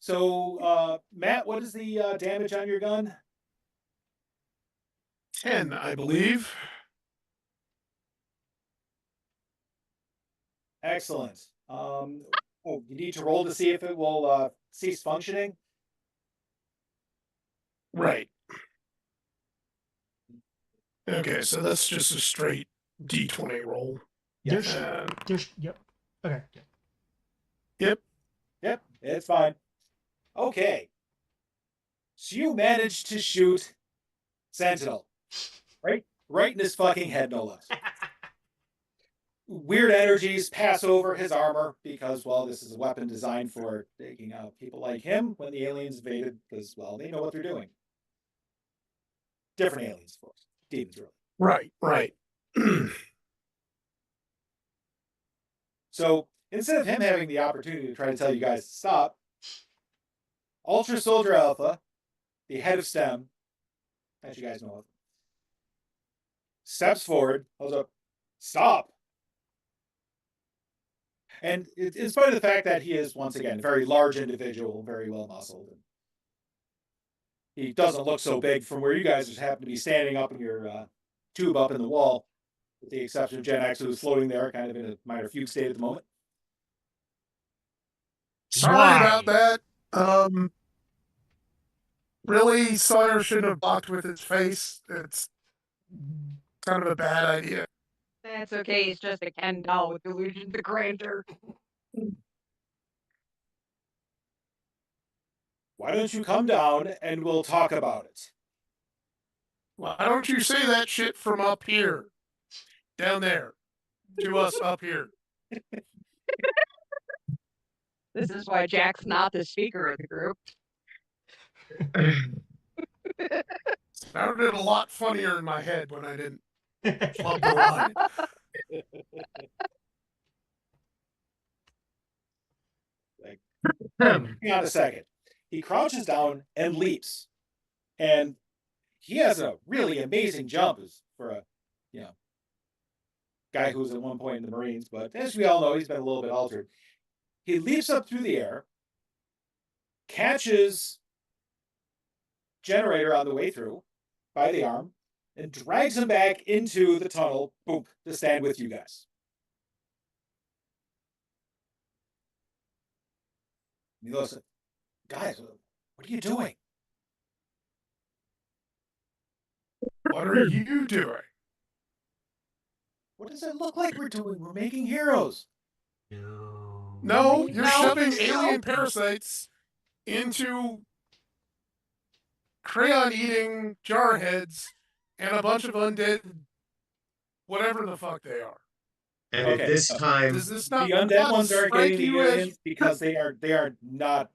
[SPEAKER 4] So, Matt, what is the damage on your gun?
[SPEAKER 5] 10, I believe.
[SPEAKER 4] Excellent. Oh, you need to roll to see if it will cease functioning.
[SPEAKER 5] Right. Okay, so that's just a straight D20 roll.
[SPEAKER 7] There's,
[SPEAKER 5] And
[SPEAKER 7] yep. Okay. Yeah.
[SPEAKER 5] yep.
[SPEAKER 4] Yep, it's fine. Okay. So you managed to shoot Sentinel. Right in his fucking head, no less. Weird energies pass over his armor because, well, this is a weapon designed for taking out people like him when the aliens invaded, because, well, they know what they're doing. Different aliens, of course. Demons, really.
[SPEAKER 5] Right.
[SPEAKER 4] So instead of him having the opportunity to try to tell you guys to stop, Ultra Soldier Alpha, the head of STEM, as you guys know of, steps forward, holds up, stop. And in spite of the fact that he is, once again, a very large individual, very well muscled, and he doesn't look so big from where you guys just happen to be standing up in your tube up in the wall, with the exception of Gen X, who is floating there, kind of in a minor fugue state at the moment.
[SPEAKER 5] Sorry
[SPEAKER 7] Why?
[SPEAKER 5] about that. Really, Sawyer shouldn't have blocked with his face. It's kind of a bad idea.
[SPEAKER 1] That's okay. He's just a Ken doll with delusions of grandeur.
[SPEAKER 4] Why don't you come down and we'll talk about it?
[SPEAKER 5] Why don't you say that shit from up here? Down there. To us up here.
[SPEAKER 1] This is why Jack's not the speaker of the group.
[SPEAKER 5] Sounded a lot funnier in my head when I didn't plug the line.
[SPEAKER 4] Hang on a second. He crouches down and leaps. And he has a really amazing jump for a, guy who was at one point in the Marines, but as we all know, he's been a little bit altered. He leaps up through the air, catches Generator on the way through by the arm, and drags him back into the tunnel, boom, to stand with you guys. He goes, guys, what are you doing?
[SPEAKER 5] What are you doing?
[SPEAKER 4] What does it look like we're doing? We're making heroes.
[SPEAKER 5] No, you're shoving alien parasites into crayon-eating jarheads and a bunch of undead, whatever the fuck they are.
[SPEAKER 2] And
[SPEAKER 4] Okay,
[SPEAKER 2] at this time,
[SPEAKER 5] Does this not
[SPEAKER 4] The undead
[SPEAKER 5] not
[SPEAKER 4] ones aren't
[SPEAKER 5] strike
[SPEAKER 4] getting the
[SPEAKER 5] you as-
[SPEAKER 4] aliens because they are not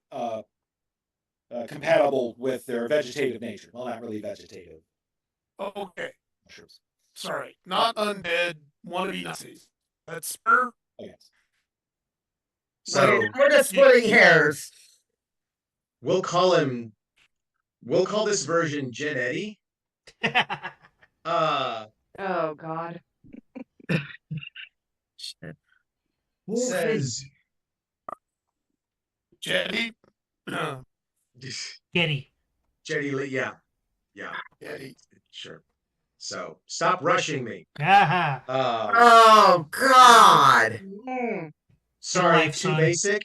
[SPEAKER 4] compatible with their vegetative nature. Well, not really vegetative.
[SPEAKER 5] Okay,
[SPEAKER 4] Mushrooms.
[SPEAKER 5] sorry, not undead, wannabe Nazis. That's her.
[SPEAKER 4] Okay.
[SPEAKER 2] so
[SPEAKER 3] We're just splitting hairs.
[SPEAKER 2] we'll call this version Gen Eddie.
[SPEAKER 1] Oh, God.
[SPEAKER 2] Says
[SPEAKER 5] Jetty.
[SPEAKER 7] Getty.
[SPEAKER 2] Jetty Lee, yeah,
[SPEAKER 5] Jetty.
[SPEAKER 2] sure. So stop rushing me.
[SPEAKER 7] Aha.
[SPEAKER 3] Oh, God.
[SPEAKER 2] Sorry,
[SPEAKER 7] life,
[SPEAKER 2] too
[SPEAKER 7] son.
[SPEAKER 2] basic.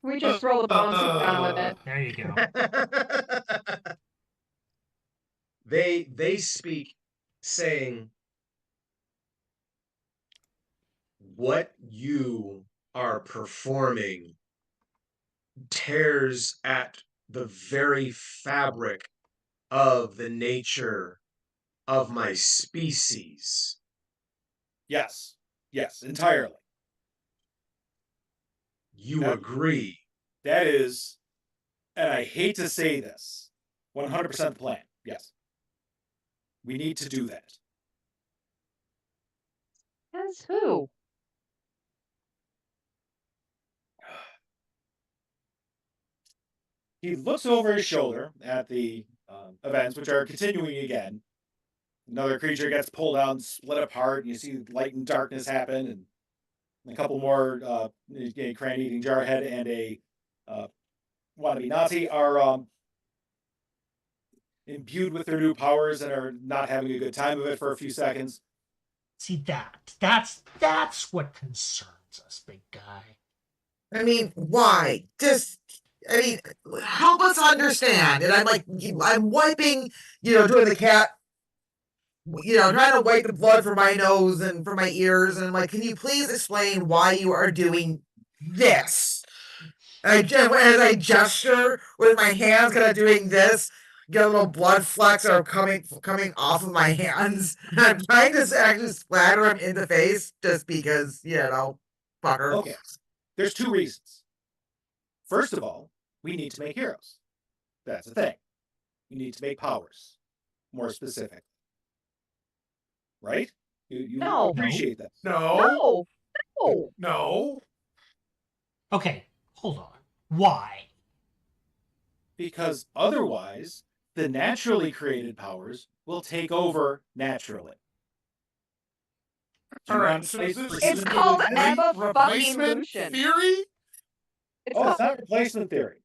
[SPEAKER 1] We just roll the bones and run with it.
[SPEAKER 7] There you go.
[SPEAKER 2] They speak saying what you are performing tears at the very fabric of the nature of my species.
[SPEAKER 4] Yes, entirely.
[SPEAKER 2] You agree?
[SPEAKER 4] That is, and I hate to say this, 100% the plan. Yes. We need to do that.
[SPEAKER 1] As who?
[SPEAKER 4] He looks over his shoulder at the events, which are continuing again. Another creature gets pulled out and split apart, and you see light and darkness happen, and a couple more crayon-eating jarhead and a wannabe Nazi are imbued with their new powers and are not having a good time of it for a few seconds.
[SPEAKER 7] See that's what concerns us, big guy.
[SPEAKER 3] I mean, why? Help us understand. And I'm wiping, doing the cat, trying to wipe the blood from my nose and from my ears. And I'm like, can you please explain why you are doing this? And as I gesture with my hands, kind of doing this, get a little blood flecks are coming off of my hands. And I'm trying to actually splatter him in the face just because, fucker.
[SPEAKER 4] Okay, there's two reasons. First of all, we need to make heroes. That's the thing. We need to make powers, more specific. Right? You
[SPEAKER 1] No.
[SPEAKER 4] appreciate that.
[SPEAKER 5] No.
[SPEAKER 1] No.
[SPEAKER 5] No.
[SPEAKER 7] Okay, hold on. Why?
[SPEAKER 4] Because otherwise, the naturally created powers will take over naturally. Do you
[SPEAKER 5] All right.
[SPEAKER 4] want
[SPEAKER 5] So
[SPEAKER 4] place
[SPEAKER 5] this
[SPEAKER 4] for
[SPEAKER 1] It's
[SPEAKER 4] something
[SPEAKER 1] called
[SPEAKER 4] like this?
[SPEAKER 1] Emma fucking
[SPEAKER 5] replacement
[SPEAKER 1] Lucian.
[SPEAKER 5] theory?
[SPEAKER 1] It's
[SPEAKER 4] Oh, it's
[SPEAKER 1] called
[SPEAKER 4] not replacement theory.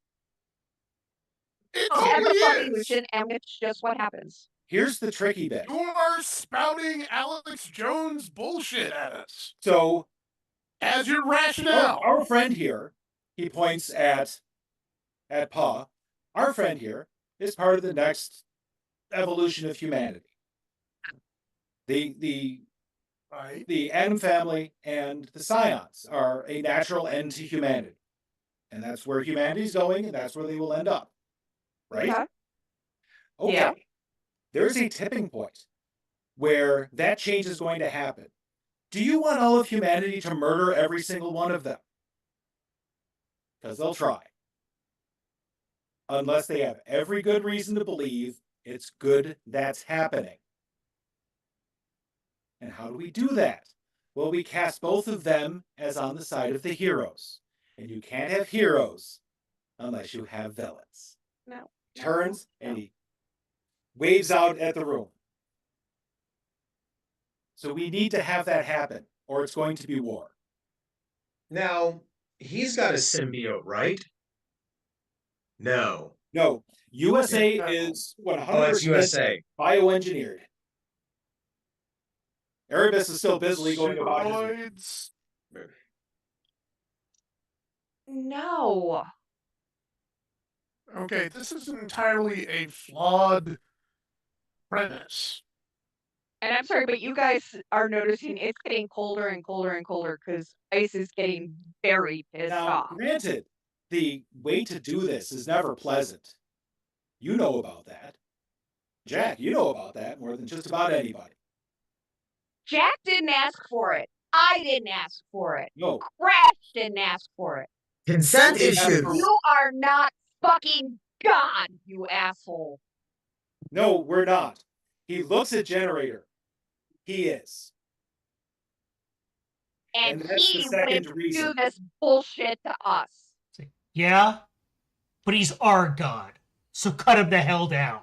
[SPEAKER 5] It
[SPEAKER 1] Emma
[SPEAKER 5] totally
[SPEAKER 1] fucking
[SPEAKER 5] is.
[SPEAKER 1] Lucian, and it's just what happens.
[SPEAKER 4] Here's the tricky bit.
[SPEAKER 5] You are spouting Alex Jones bullshit at us
[SPEAKER 4] So,
[SPEAKER 5] as your rationale.
[SPEAKER 4] our friend here, he points at Pa. Our friend here is part of the next evolution of humanity.
[SPEAKER 5] Right.
[SPEAKER 4] The Adam family and the Scions are a natural end to humanity. And that's where humanity's going, and that's where they will end up. Right? Okay.
[SPEAKER 1] Yeah.
[SPEAKER 4] There's a tipping point where that change is going to happen. Do you want all of humanity to murder every single one of them? Because they'll try. Unless they have every good reason to believe it's good that's happening. And how do we do that? Well, we cast both of them as on the side of the heroes. And you can't have heroes unless you have villains.
[SPEAKER 1] No.
[SPEAKER 4] Turns and he waves out at the room. So we need to have that happen, or it's going to be war.
[SPEAKER 2] Now, he's got a symbiote, right? No.
[SPEAKER 4] No, USA
[SPEAKER 5] Yeah.
[SPEAKER 4] is 100%
[SPEAKER 2] Oh, it's USA.
[SPEAKER 4] bioengineered. Erebus is still busily going about his...
[SPEAKER 5] Steroids.
[SPEAKER 1] No.
[SPEAKER 5] Okay, this is entirely a flawed premise.
[SPEAKER 1] And I'm sorry, but you guys are noticing it's getting colder and colder and colder because ice is getting very pissed
[SPEAKER 4] Now,
[SPEAKER 1] off.
[SPEAKER 4] granted, the way to do this is never pleasant. You know about that. Jack, you know about that more than just about anybody.
[SPEAKER 1] Jack didn't ask for it. I didn't ask for it.
[SPEAKER 4] No.
[SPEAKER 1] Crash didn't ask for it.
[SPEAKER 3] Consent
[SPEAKER 4] Okay,
[SPEAKER 3] issues.
[SPEAKER 1] You are not fucking God, you asshole.
[SPEAKER 4] No, we're not. He looks at Generator. He is.
[SPEAKER 1] And
[SPEAKER 4] that's the
[SPEAKER 1] he
[SPEAKER 4] second
[SPEAKER 1] would
[SPEAKER 4] reason.
[SPEAKER 1] do this bullshit to us.
[SPEAKER 7] Yeah? But he's our god. So cut him the hell down.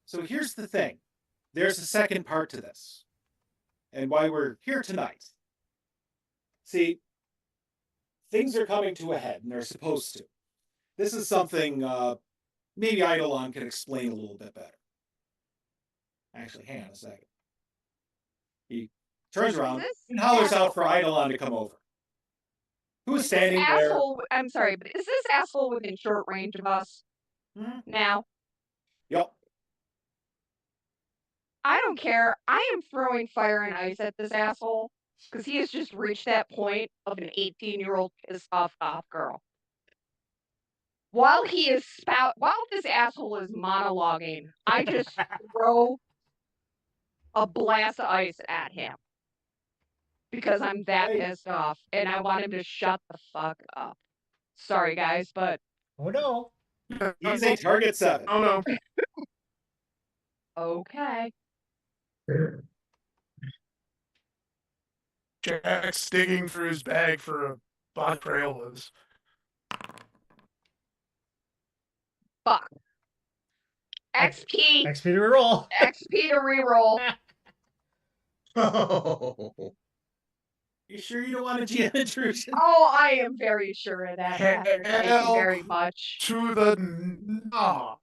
[SPEAKER 4] So here's the thing. There's a second part to this. And why we're here tonight. See, things are coming to a head, and they're supposed to. This is something maybe Eidolon can explain a little bit better. Actually, hang on a second. He turns around and hollers out for Eidolon to come over. Who's standing there?
[SPEAKER 1] Asshole, I'm sorry, but is this asshole within short range of us now?
[SPEAKER 4] Yep.
[SPEAKER 1] I don't care. I am throwing fire and ice at this asshole because he has just reached that point of an 18-year-old pissed off goth girl. While this asshole is monologuing, I just throw a blast of ice at him because I'm that pissed off and I want him to shut the fuck up. Sorry, guys, but
[SPEAKER 7] Oh no.
[SPEAKER 4] He's a target 7.
[SPEAKER 5] Oh no.
[SPEAKER 1] okay.
[SPEAKER 5] Jack's digging through his bag for a box of Crayolas.
[SPEAKER 1] Fuck. XP.
[SPEAKER 7] XP to reroll.
[SPEAKER 1] XP to reroll.
[SPEAKER 2] Oh.
[SPEAKER 4] You sure you don't want a GM intrusion?
[SPEAKER 1] Oh, I am very sure of that, Patrick. Thank you
[SPEAKER 5] Hell
[SPEAKER 1] very much.
[SPEAKER 5] To the nah.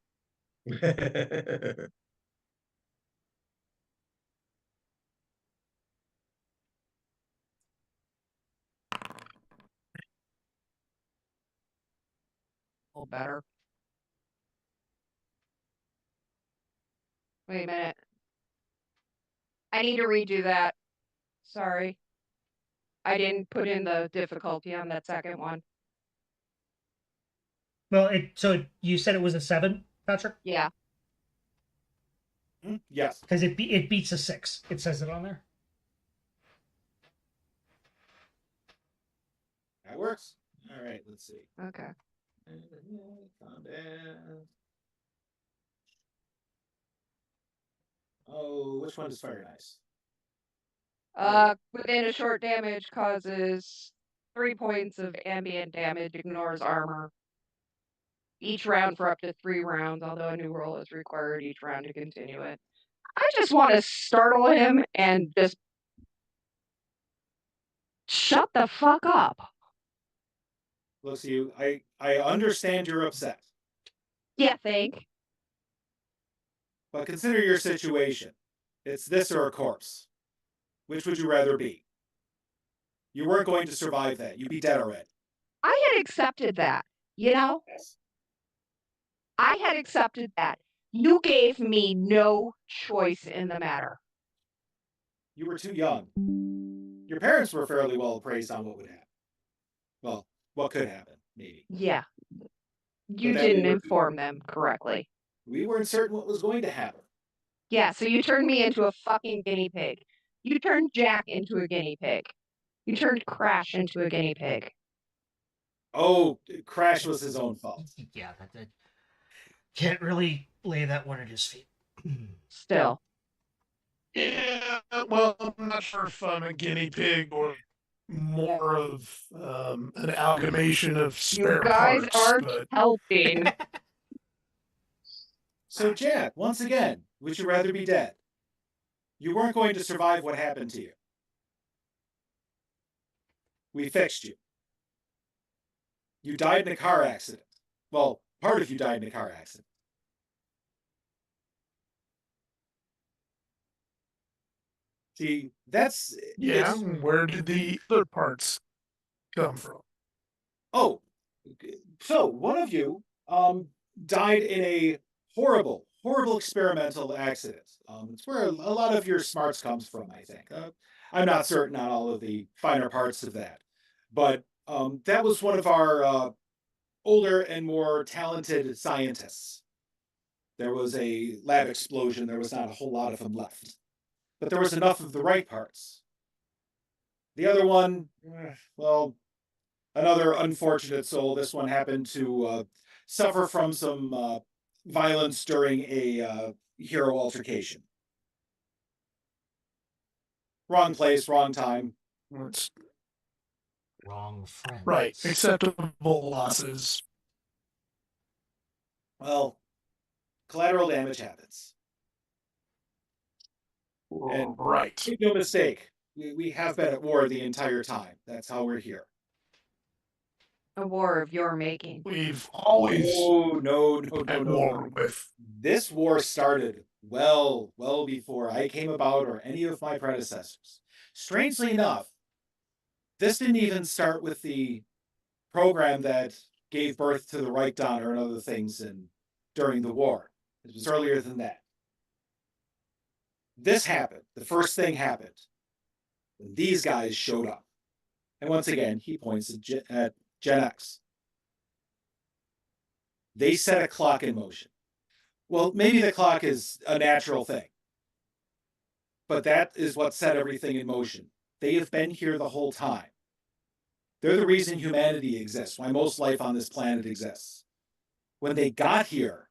[SPEAKER 1] little better. Wait a minute. I need to redo that. Sorry. I didn't put in the difficulty on that second one.
[SPEAKER 7] Well, you said it was a 7, Patrick?
[SPEAKER 1] Yeah.
[SPEAKER 4] Yes.
[SPEAKER 7] Because it beats a 6. It says it on there.
[SPEAKER 4] That works. All right, let's see.
[SPEAKER 1] Okay.
[SPEAKER 4] Combat. Oh, which one does fire nice?
[SPEAKER 1] Within a short damage causes 3 points of ambient damage, ignores armor. Each round for up to 3 rounds, although a new roll is required each round to continue it. I just want to startle him and just shut the fuck up.
[SPEAKER 4] Looks you. I understand you're upset,
[SPEAKER 1] Yeah, think.
[SPEAKER 4] but consider your situation. It's this or a corpse. Which would you rather be? You weren't going to survive that. You'd be dead already.
[SPEAKER 1] I had accepted that, you know?
[SPEAKER 4] Yes.
[SPEAKER 1] I had accepted that. You gave me no choice in the matter.
[SPEAKER 4] You were too young. Your parents were fairly well appraised on what would happen. Well, what could happen, maybe.
[SPEAKER 1] Yeah. You
[SPEAKER 4] But that
[SPEAKER 1] didn't
[SPEAKER 4] we were-
[SPEAKER 1] inform them correctly.
[SPEAKER 4] We weren't certain what was going to happen.
[SPEAKER 1] Yeah, so you turned me into a fucking guinea pig. You turned Jack into a guinea pig. You turned Crash into a guinea pig.
[SPEAKER 4] Oh, Crash was his own fault.
[SPEAKER 7] Yeah, that can't really lay that one at his feet.
[SPEAKER 1] Still.
[SPEAKER 5] Yeah, well, I'm not sure if I'm a guinea pig or more of an amalgamation of spare
[SPEAKER 1] You guys
[SPEAKER 5] parts,
[SPEAKER 1] aren't
[SPEAKER 5] but
[SPEAKER 1] helping.
[SPEAKER 4] So, Jack, once again, would you rather be dead? You weren't going to survive what happened to you. We fixed you. You died in a car accident. Well, part of you died in a car accident. See, that's...
[SPEAKER 5] yeah,
[SPEAKER 4] it's-
[SPEAKER 5] where did the other parts come from?
[SPEAKER 4] Oh, so one of you died in a horrible, horrible experimental accident. It's where a lot of your smarts comes from, I think. I'm not certain on all of the finer parts of that. But that was one of our older and more talented scientists. There was a lab explosion. There was not a whole lot of them left. But there was enough of the right parts. The other one, well, another unfortunate soul. This one happened to suffer from some violence during a hero altercation. Wrong place, wrong time.
[SPEAKER 5] It's
[SPEAKER 7] Wrong friend.
[SPEAKER 5] right, acceptable losses.
[SPEAKER 4] Well, collateral damage happens. And
[SPEAKER 5] Right.
[SPEAKER 4] make no mistake, we have been at war the entire time. That's how we're here.
[SPEAKER 1] A war of your making.
[SPEAKER 5] We've always
[SPEAKER 4] Oh, no.
[SPEAKER 5] at war with.
[SPEAKER 4] This war started well before I came about or any of my predecessors. Strangely enough, this didn't even start with the program that gave birth to the Reich Donner and other things during the war. It was earlier than that. This happened. The first thing happened when these guys showed up. And once again, he points at Gen X. They set a clock in motion. Well, maybe the clock is a natural thing, but that is what set everything in motion. They have been here the whole time. They're the reason humanity exists, why most life on this planet exists. When they got here,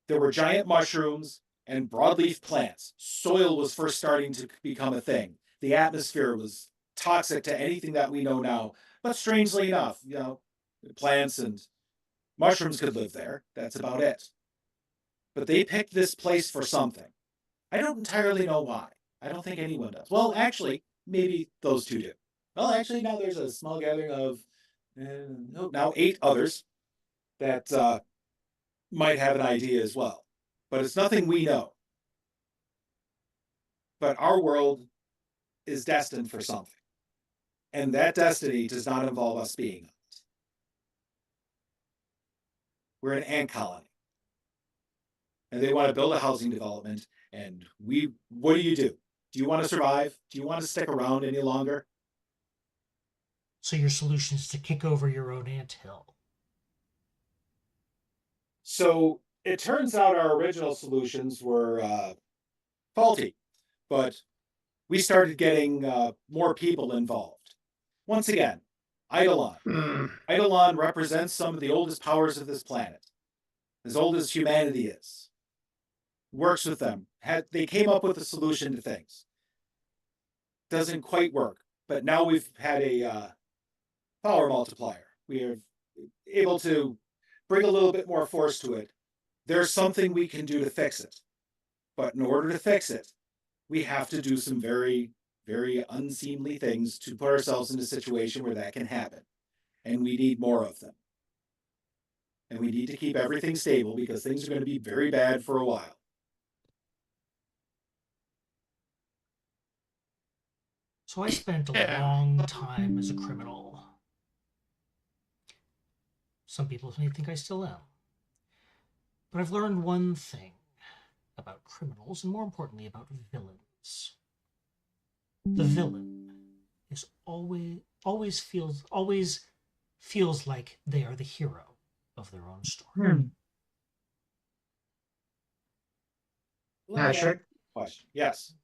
[SPEAKER 4] there were giant mushrooms and broadleaf plants. Soil was first starting to become a thing. The atmosphere was toxic to anything that we know now. But strangely enough, plants and mushrooms could live there. That's about it. But they picked this place for something. I don't entirely know why. I don't think anyone does. Well, actually, maybe those two do. Well, actually, now there's a small gathering of now 8 others that might have an idea as well. But it's nothing we know. But our world is destined for something. And that destiny does not involve us being on it. We're an ant colony. And they want to build a housing development. And what do? Do you want to survive? Do you want to stick around any longer?
[SPEAKER 7] So your solution is to kick over your own anthill.
[SPEAKER 4] So it turns out our original solutions were faulty, but we started getting more people involved. Once again, Eidolon. Eidolon represents some of the oldest powers of this planet, as old as humanity is. Works with them. They came up with a solution to things. Doesn't quite work, but now we've had a power multiplier. We are able to bring a little bit more force to it. There's something we can do to fix it. But in order to fix it, we have to do some very, very unseemly things to put ourselves in a situation where that can happen. And we need more of them. And we need to keep everything stable because things are going to be very bad for a while.
[SPEAKER 7] So I spent a long time as a criminal. Some people may think I still am. But I've learned one thing about criminals, and more importantly, about villains. The villain is always feels like they are the hero of their own story.
[SPEAKER 2] Patrick?
[SPEAKER 4] Question. Yes.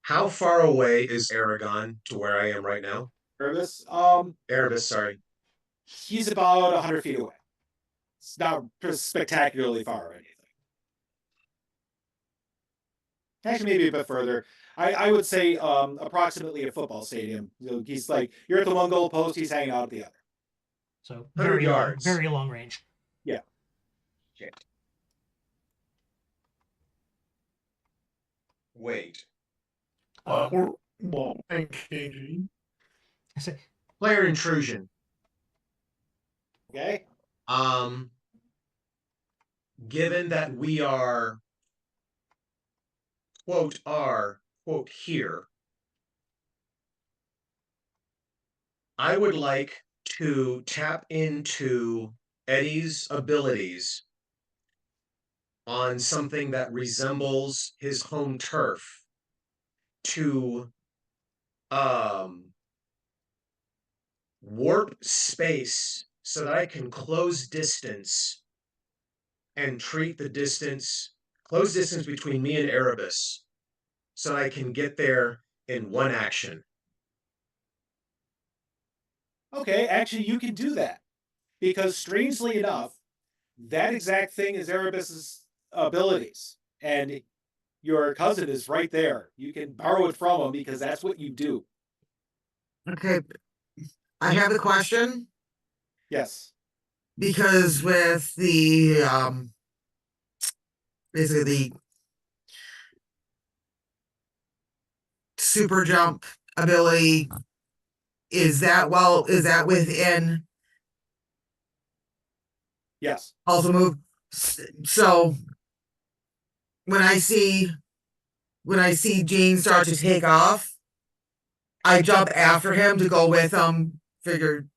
[SPEAKER 2] How far away is Aragon to where I am right now?
[SPEAKER 4] Erebus?
[SPEAKER 2] Erebus, sorry.
[SPEAKER 4] He's about 100 feet away. It's not spectacularly far or anything. Actually, maybe a bit further. I would say approximately a football stadium. So he's like, you're at the one goal post, he's hanging out at the other.
[SPEAKER 7] So
[SPEAKER 2] 100 yards.
[SPEAKER 7] Very long range.
[SPEAKER 4] Yeah.
[SPEAKER 2] Shit. Wait.
[SPEAKER 5] Well, KG.
[SPEAKER 7] I say,
[SPEAKER 2] Player intrusion.
[SPEAKER 4] Okay.
[SPEAKER 2] Given that we are quote here, I would like to tap into Eddie's abilities on something that resembles his home turf to warp space so that I can close distance and treat the close distance between me and Erebus so I can get there in one action.
[SPEAKER 4] Okay, actually, you can do that. Because strangely enough, that exact thing is Erebus's abilities. And your cousin is right there. You can borrow it from him because that's what you do.
[SPEAKER 3] Okay. I have a question.
[SPEAKER 4] Yes.
[SPEAKER 3] Because with the basically the super jump ability, is that within
[SPEAKER 4] Yes.
[SPEAKER 3] also move? So when I see Gene start to take off, I jump after him to go with him. Figure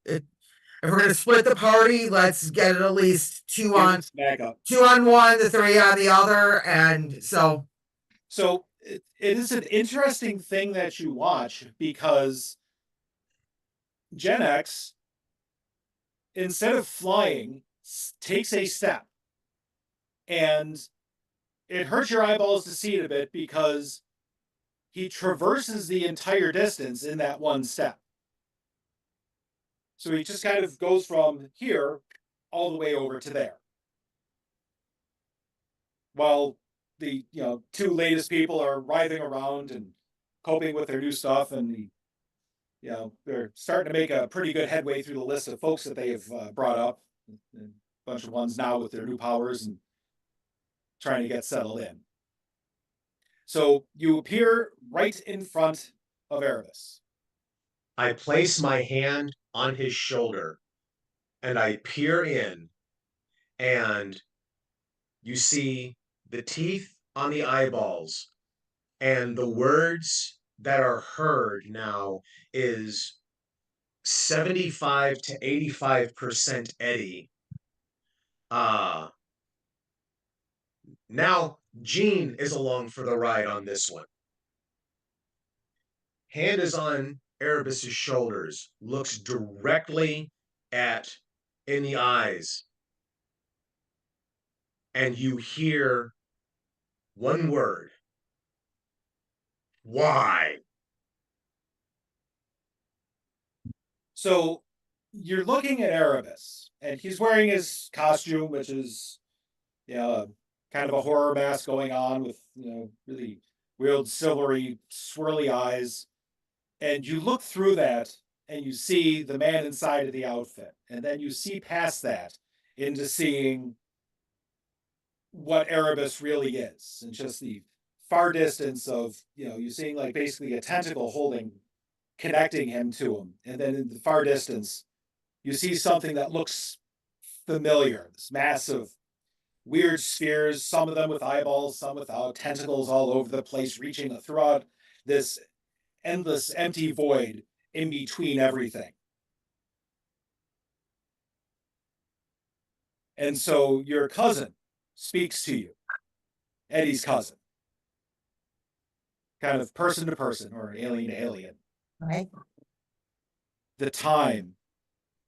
[SPEAKER 3] if we're gonna split the party, let's get it at least two on one, the three on the other, and so
[SPEAKER 4] it is an interesting thing that you watch because Gen X, instead of flying, takes a step, and it hurts your eyeballs to see it a bit because he traverses the entire distance in that one step. So he just kind of goes from here all the way over to there. While the two latest people are writhing around and coping with their new stuff, and they're starting to make a pretty good headway through the list of folks that they have brought up. A bunch of ones now with their new powers and trying to get settled in. So you appear right in front of Erebus.
[SPEAKER 2] I place my hand on his shoulder and I peer in, and you see the teeth on the eyeballs, and the words that are heard now is 75 to 85% Eddie. Now Gene is along for the ride on this one. Hand is on Erebus's shoulders, looks directly in the eyes, and you hear one word. Why?
[SPEAKER 4] So you're looking at Erebus, and he's wearing his costume, which is, kind of a horror mask going on with, really weird, silvery, swirly eyes. And you look through that, and you see the man inside of the outfit. And then you see past that into seeing what Erebus really is, and just the far distance of, you seeing like basically a tentacle connecting him to him. And then in the far distance, you see something that looks familiar, this massive weird spheres, some of them with eyeballs, some without, tentacles all over the place, reaching throughout this endless empty void in between everything. And so your cousin speaks to you, Eddie's cousin, kind of person to person or alien to alien.
[SPEAKER 3] Right.
[SPEAKER 4] The time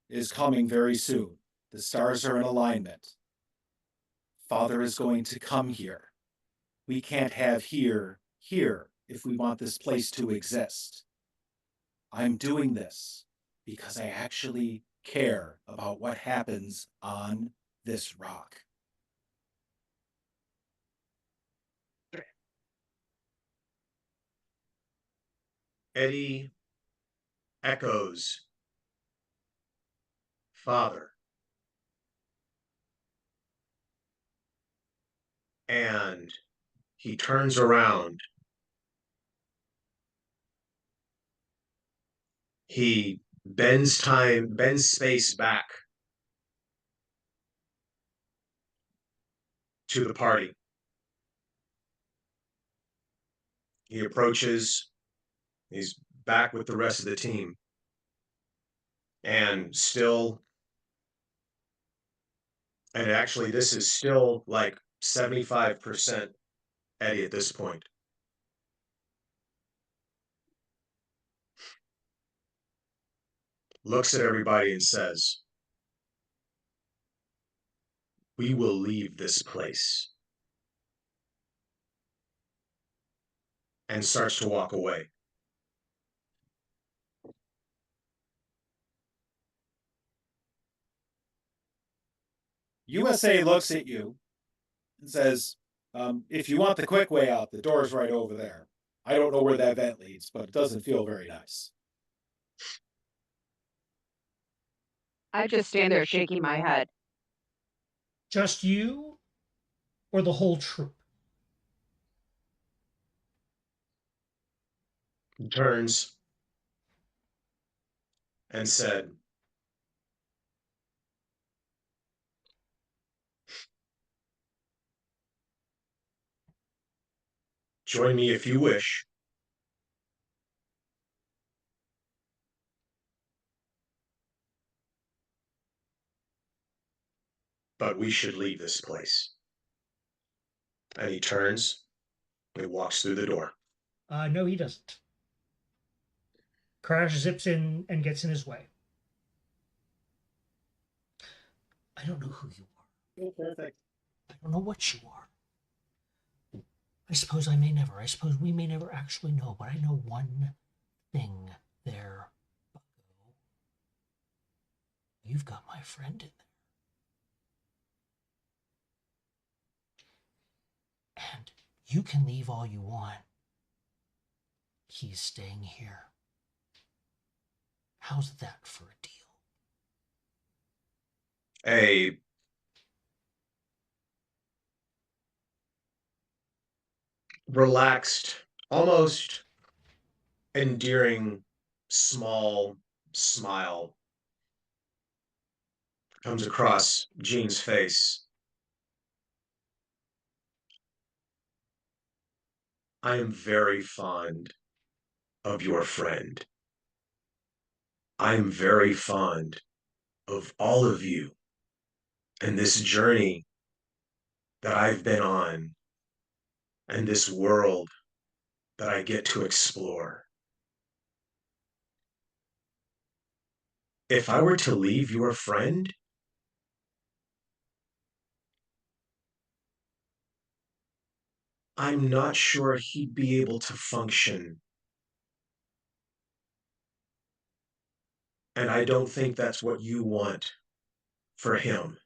[SPEAKER 4] is coming very soon. The stars are in alignment. Father is going to come here. We can't have here if we want this place to exist. I'm doing this because I actually care about what happens on this rock.
[SPEAKER 2] Eddie echoes, Father. And he turns around. He bends space back to the party. He approaches. He's back with the rest of the team. And actually, this is still like 75% Eddie at this point. Looks at everybody and says, we will leave this place. And starts to walk away.
[SPEAKER 4] USA looks at you and says, if you want the quick way out, the door's right over there. I don't know where that vent leads, but it doesn't feel very nice.
[SPEAKER 1] I just stand there shaking my head.
[SPEAKER 7] Just you or the whole troop?
[SPEAKER 2] He turns and said, join me if you wish. But we should leave this place. And he turns, he walks through the door.
[SPEAKER 7] No, he doesn't. Crash zips in and gets in his way. I don't know who you are.
[SPEAKER 4] Oh, perfect.
[SPEAKER 7] I don't know what you are. I suppose I may never. I suppose we may never actually know, but I know one thing there, Bucko. You've got my friend in there. And you can leave all you want. He's staying here. How's that for a deal?
[SPEAKER 2] A relaxed, almost endearing, small smile comes across Gene's face. I am very fond of your friend. I'm very fond of all of you and this journey that I've been on and this world that I get to explore. If I were to leave your friend, I'm not sure he'd be able to function. And I don't think that's what you want for him.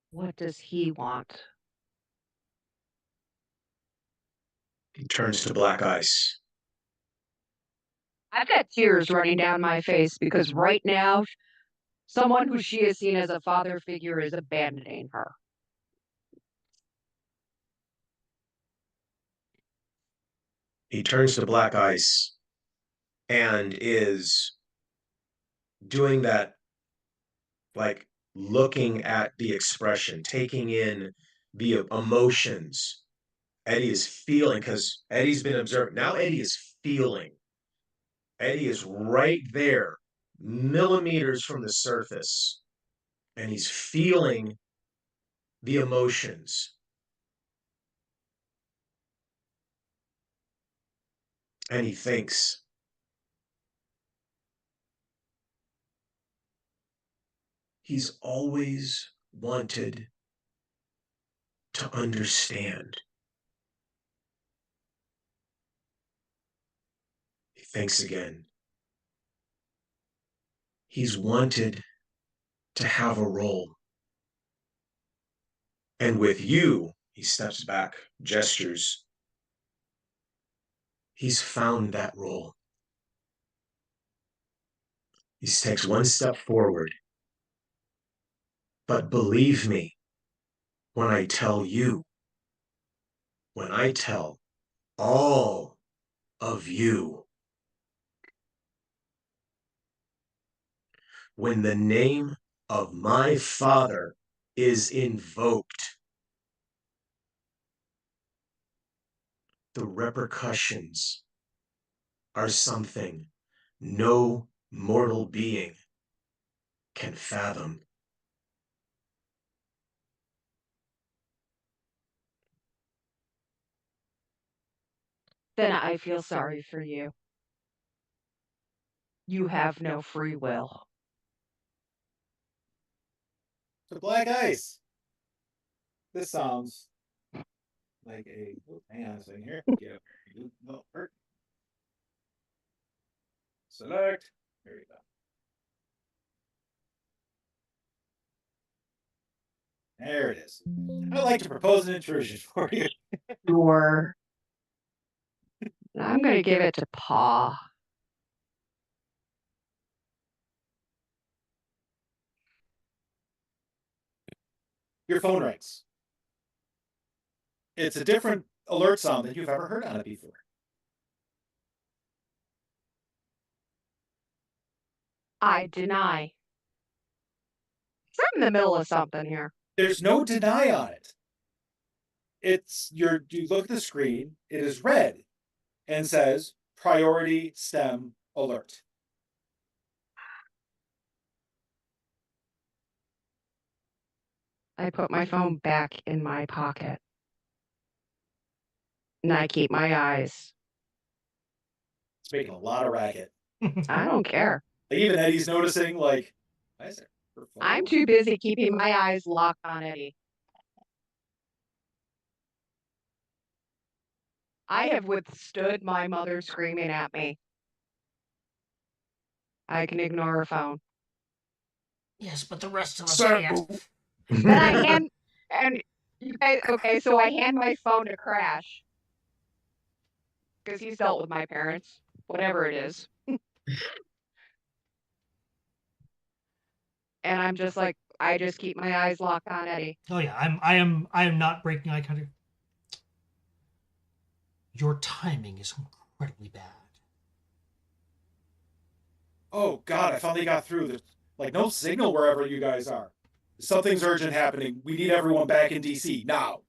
[SPEAKER 1] What does he want?
[SPEAKER 2] He turns to black ice.
[SPEAKER 1] I've got tears running down my face because right now, someone who she has seen as a father figure is abandoning her.
[SPEAKER 2] He turns to black ice and is doing that, like looking at the expression, taking in the emotions. Eddie is feeling, because Eddie's been observed. Now Eddie is feeling. Eddie is right there, millimeters from the surface, and he's feeling the emotions. And he thinks, he's always wanted to understand. He thinks again. He's wanted to have a role. And with you, he steps back, gestures. He's found that role. He takes one step forward. But believe me, when I tell you, when I tell all of you, when the name of my Father is invoked, the repercussions are something no mortal being can fathom.
[SPEAKER 1] Then I feel sorry for you. You have no free will.
[SPEAKER 4] To black ice. This sounds like a. Oh, hang on a second here. Yeah. No, select. There you go. There it is. I'd like to propose an intrusion for you.
[SPEAKER 1] Sure. I'm going to give it to Pa.
[SPEAKER 4] Your phone rings. It's a different alert sound than you've ever heard on it before.
[SPEAKER 1] I deny. I'm in the middle of something here.
[SPEAKER 4] There's no deny on it. You look at the screen, it is red and says priority STEM alert.
[SPEAKER 1] I put my phone back in my pocket. And I keep my eyes.
[SPEAKER 4] It's making a lot of racket.
[SPEAKER 1] I don't care.
[SPEAKER 4] Even Eddie's noticing, like, why is it?
[SPEAKER 1] I'm too busy keeping my eyes locked on Eddie. I have withstood my mother screaming at me. I can ignore her phone.
[SPEAKER 7] Yes, but the rest of us
[SPEAKER 5] So,
[SPEAKER 7] can't.
[SPEAKER 1] Then I hand, and you guys, okay, so I hand my phone to Crash. Because he's dealt with my parents, whatever it is. And I'm just like, I just keep my eyes locked on Eddie.
[SPEAKER 7] Oh yeah, I am not breaking eye contact. Your timing is incredibly bad.
[SPEAKER 4] Oh God, I finally got through. There's like no signal wherever you guys are. Something's urgent happening. We need everyone back in DC now.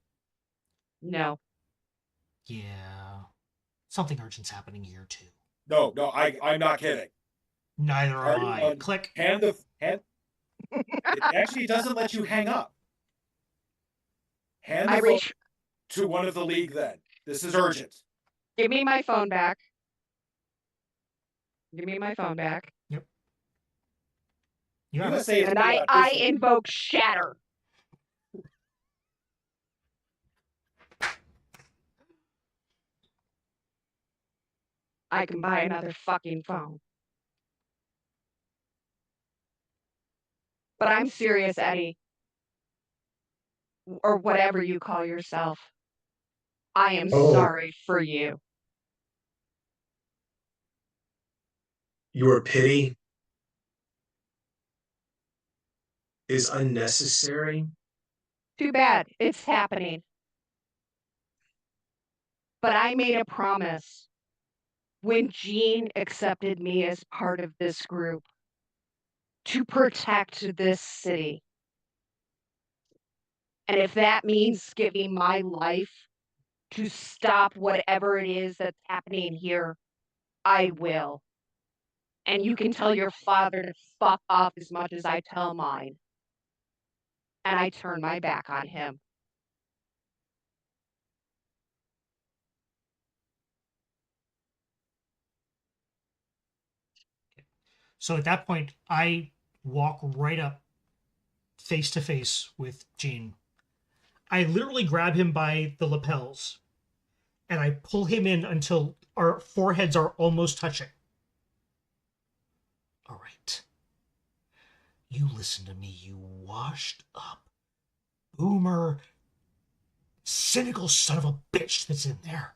[SPEAKER 1] No.
[SPEAKER 7] Yeah. Something urgent's happening here too.
[SPEAKER 4] No, I'm not kidding.
[SPEAKER 7] Neither am
[SPEAKER 4] Party
[SPEAKER 7] I.
[SPEAKER 4] one,
[SPEAKER 7] Click.
[SPEAKER 4] hand the hand. It actually doesn't let you hang up. Hand the
[SPEAKER 1] I
[SPEAKER 4] phone
[SPEAKER 1] reach.
[SPEAKER 4] to one of the league then. This is urgent.
[SPEAKER 1] Give me my phone back. Give me my phone back.
[SPEAKER 7] You have it.
[SPEAKER 4] USA
[SPEAKER 1] And
[SPEAKER 4] Today
[SPEAKER 1] I
[SPEAKER 4] official.
[SPEAKER 1] invoke shatter. I can buy another fucking phone. But I'm serious, Eddie. Or whatever you call yourself. I am
[SPEAKER 2] Oh.
[SPEAKER 1] sorry for you.
[SPEAKER 2] Your pity is unnecessary.
[SPEAKER 1] Too bad. It's happening. But I made a promise when Jean accepted me as part of this group to protect this city. And if that means giving my life to stop whatever it is that's happening here, I will. And you can tell your father to fuck off as much as I tell mine. And I turn my back on him.
[SPEAKER 7] So at that point, I walk right up face to face with Gene. I literally grab him by the lapels and I pull him in until our foreheads are almost touching. All right. You listen to me, you washed up, boomer, cynical son of a bitch that's in there.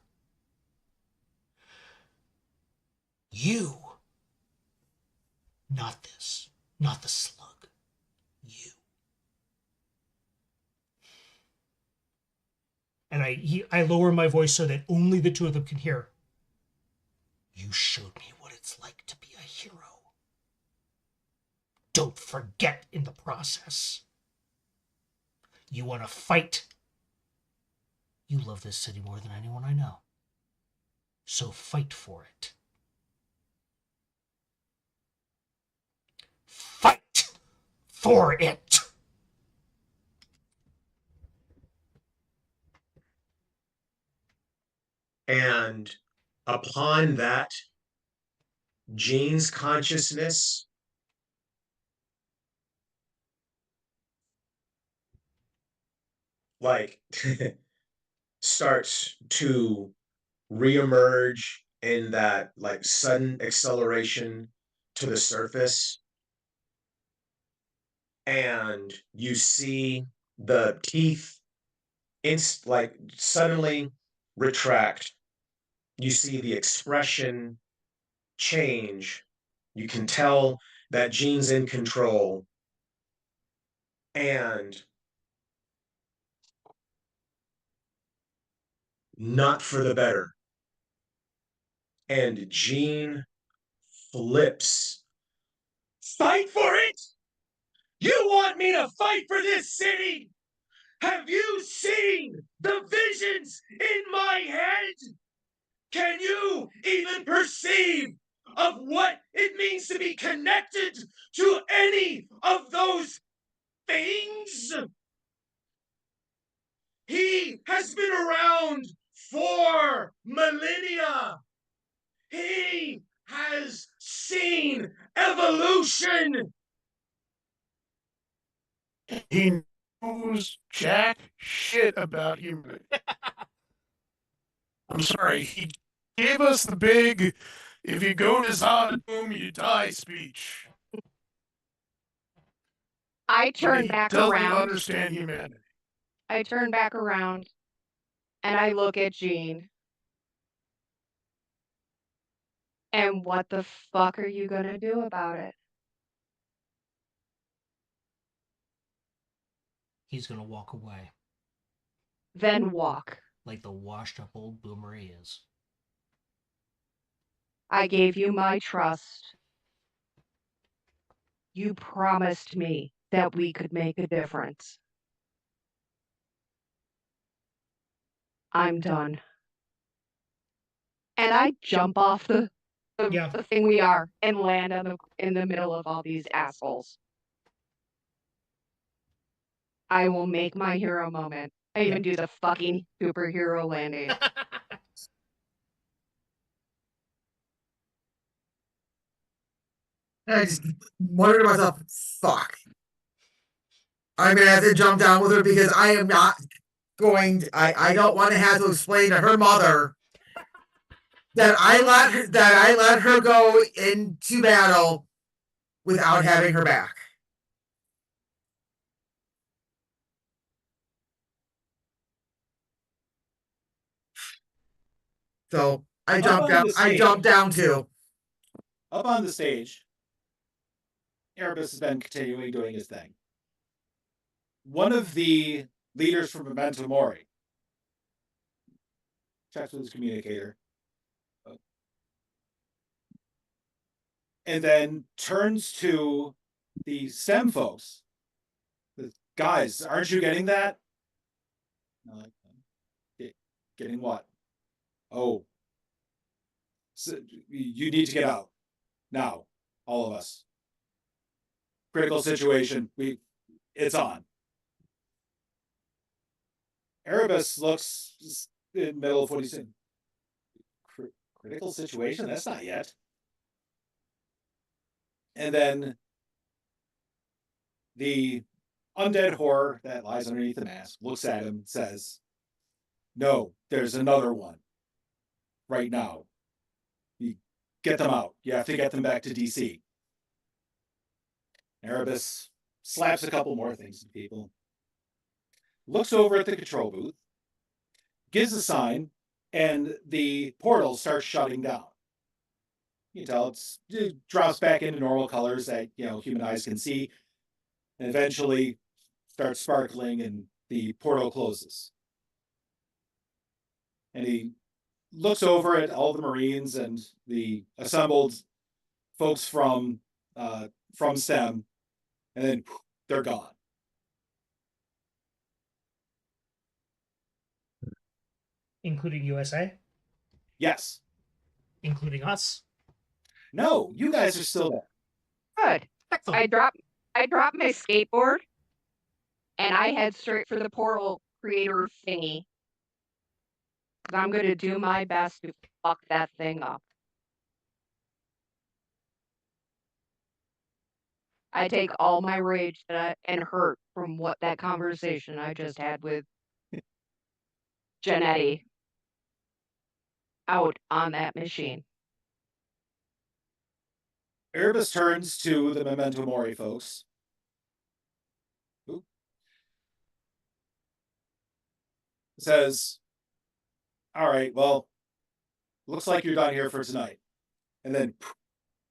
[SPEAKER 7] You. Not this. Not the slug. You. And I lower my voice so that only the two of them can hear. You showed me what it's like to be a hero. Don't forget in the process. You want to fight. You love this city more than anyone I know. So fight for it. Fight for it!
[SPEAKER 2] And upon that, Jean's consciousness like starts to reemerge in that like sudden acceleration to the surface. And you see the teeth like suddenly retract. You see the expression change. You can tell that Jean's in control. And not for the better. And Jean flips. Fight for it? You want me to fight for this city? Have you seen the visions in my head? Can you even perceive of what it means to be connected to any of those things? He has been around for millennia. He has seen evolution.
[SPEAKER 5] He knows jack shit about humanity. I'm sorry, he gave us the big, if you go to Zod you die speech.
[SPEAKER 1] I turn
[SPEAKER 5] He
[SPEAKER 1] back
[SPEAKER 5] doesn't
[SPEAKER 1] around.
[SPEAKER 5] understand humanity.
[SPEAKER 1] I turn back around and I look at Jean. And what the fuck are you gonna do about it?
[SPEAKER 7] He's gonna walk away.
[SPEAKER 1] Then walk.
[SPEAKER 7] Like the washed up old boomer he is.
[SPEAKER 1] I gave you my trust. You promised me that we could make a difference. I'm done. And I jump off the
[SPEAKER 7] Yeah.
[SPEAKER 1] the thing we are, and land in the middle of all these assholes. I will make my hero moment. I even do the fucking superhero landing.
[SPEAKER 3] And I just wondered to myself, fuck. I'm gonna have to jump down with her because I am not going to, I don't want to have to explain to her mother that I let her go into battle without having her back. So I jumped down too.
[SPEAKER 4] Up on the stage, Erebus has been continuing doing his thing. One of the leaders from Memento Mori checks with his communicator and then turns to the STEM folks. Guys, aren't you getting that? Getting what? Oh, so you need to get out now, all of us. Critical situation. It's on. Erebus looks in the middle of what he's saying. Critical situation? That's not yet. And then the undead horror that lies underneath the mask looks at him and says, no, there's another one. Right now. You get them out. You have to get them back to DC. Erebus slaps a couple more things to people. Looks over at the control booth. Gives a sign. And the portal starts shutting down. You can tell it drops back into normal colors that human eyes can see. And eventually starts sparkling and the portal closes. And he looks over at all the Marines and the assembled folks from STEM, and then they're gone.
[SPEAKER 7] Including USA?
[SPEAKER 4] Yes.
[SPEAKER 7] Including us?
[SPEAKER 4] No, you guys are still there.
[SPEAKER 1] Good.
[SPEAKER 7] Excellent.
[SPEAKER 1] I dropped my skateboard, and I head straight for the portal creator thingy. I'm going to do my best to fuck that thing up. I take all my rage and hurt from what that conversation I just had with Janetti out on that machine.
[SPEAKER 4] Erebus turns to the Memento Mori folks. Says, all right, well, looks like you're done here for tonight. And then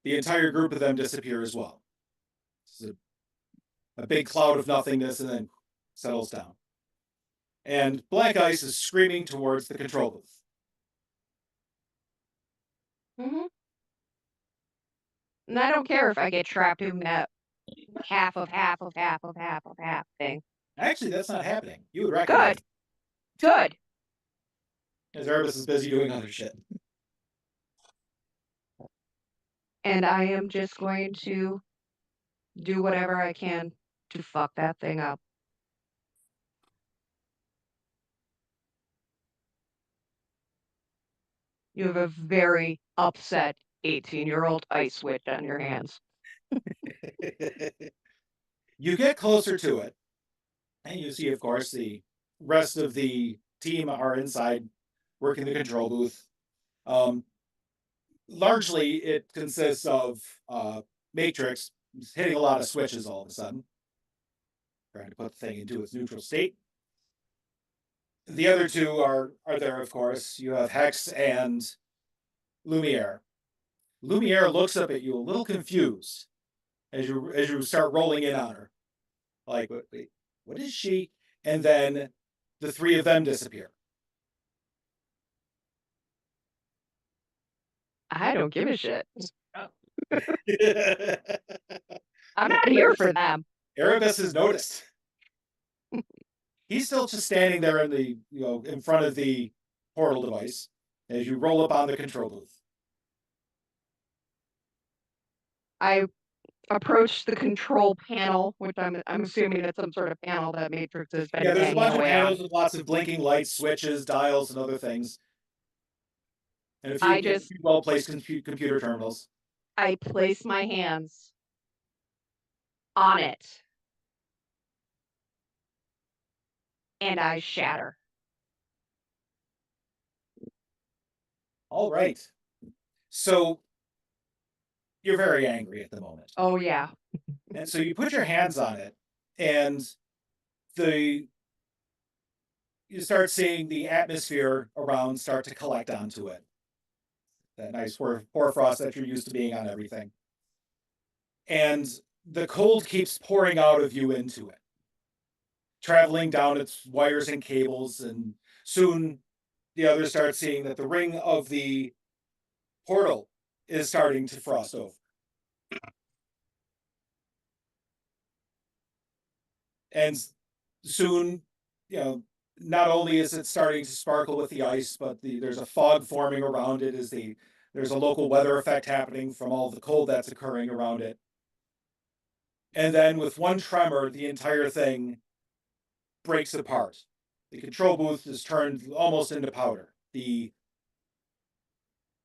[SPEAKER 4] the entire group of them disappear as well. This is a big cloud of nothingness and then settles down. And Black Ice is screaming towards the control booth.
[SPEAKER 1] Mm-hmm. And I don't care if I get trapped in that half thing.
[SPEAKER 4] Actually, that's not happening. You would recognize.
[SPEAKER 1] Good.
[SPEAKER 4] As Erebus is busy doing other shit.
[SPEAKER 1] And I am just going to do whatever I can to fuck that thing up. You have a very upset 18-year-old ice witch on your hands.
[SPEAKER 4] You get closer to it, and you see, of course, the rest of the team are inside working the control booth. Largely, it consists of Matrix hitting a lot of switches all of a sudden, trying to put the thing into its neutral state. The other two are there, of course. You have Hex and Lumiere. Lumiere looks up at you a little confused as you start rolling in on her. Like, wait, what is she? And then the three of them disappear.
[SPEAKER 1] I don't give a shit. I'm not here for them.
[SPEAKER 4] Erebus has noticed. He's still just standing there in the in front of the portal device as you roll up on the control booth.
[SPEAKER 1] I approach the control panel, which I'm assuming it's some sort of panel that Matrix has been
[SPEAKER 4] Yeah, there's a
[SPEAKER 1] hanging
[SPEAKER 4] bunch of
[SPEAKER 1] away
[SPEAKER 4] panels
[SPEAKER 1] on.
[SPEAKER 4] with lots of blinking lights, switches, dials, and other things. And a few well-placed computer terminals.
[SPEAKER 1] I place my hands on it. And I shatter.
[SPEAKER 4] All right. So you're very angry at the moment.
[SPEAKER 1] Oh, yeah.
[SPEAKER 4] And so you put your hands on it, and you start seeing the atmosphere around start to collect onto it. That nice hoarfrost that you're used to being on everything. And the cold keeps pouring out of you into it, traveling down its wires and cables, and soon the others start seeing that the ring of the portal is starting to frost over. And soon, not only is it starting to sparkle with the ice, but there's a fog forming around it there's a local weather effect happening from all the cold that's occurring around it. And then with one tremor, the entire thing breaks apart. The control booth is turned almost into powder. The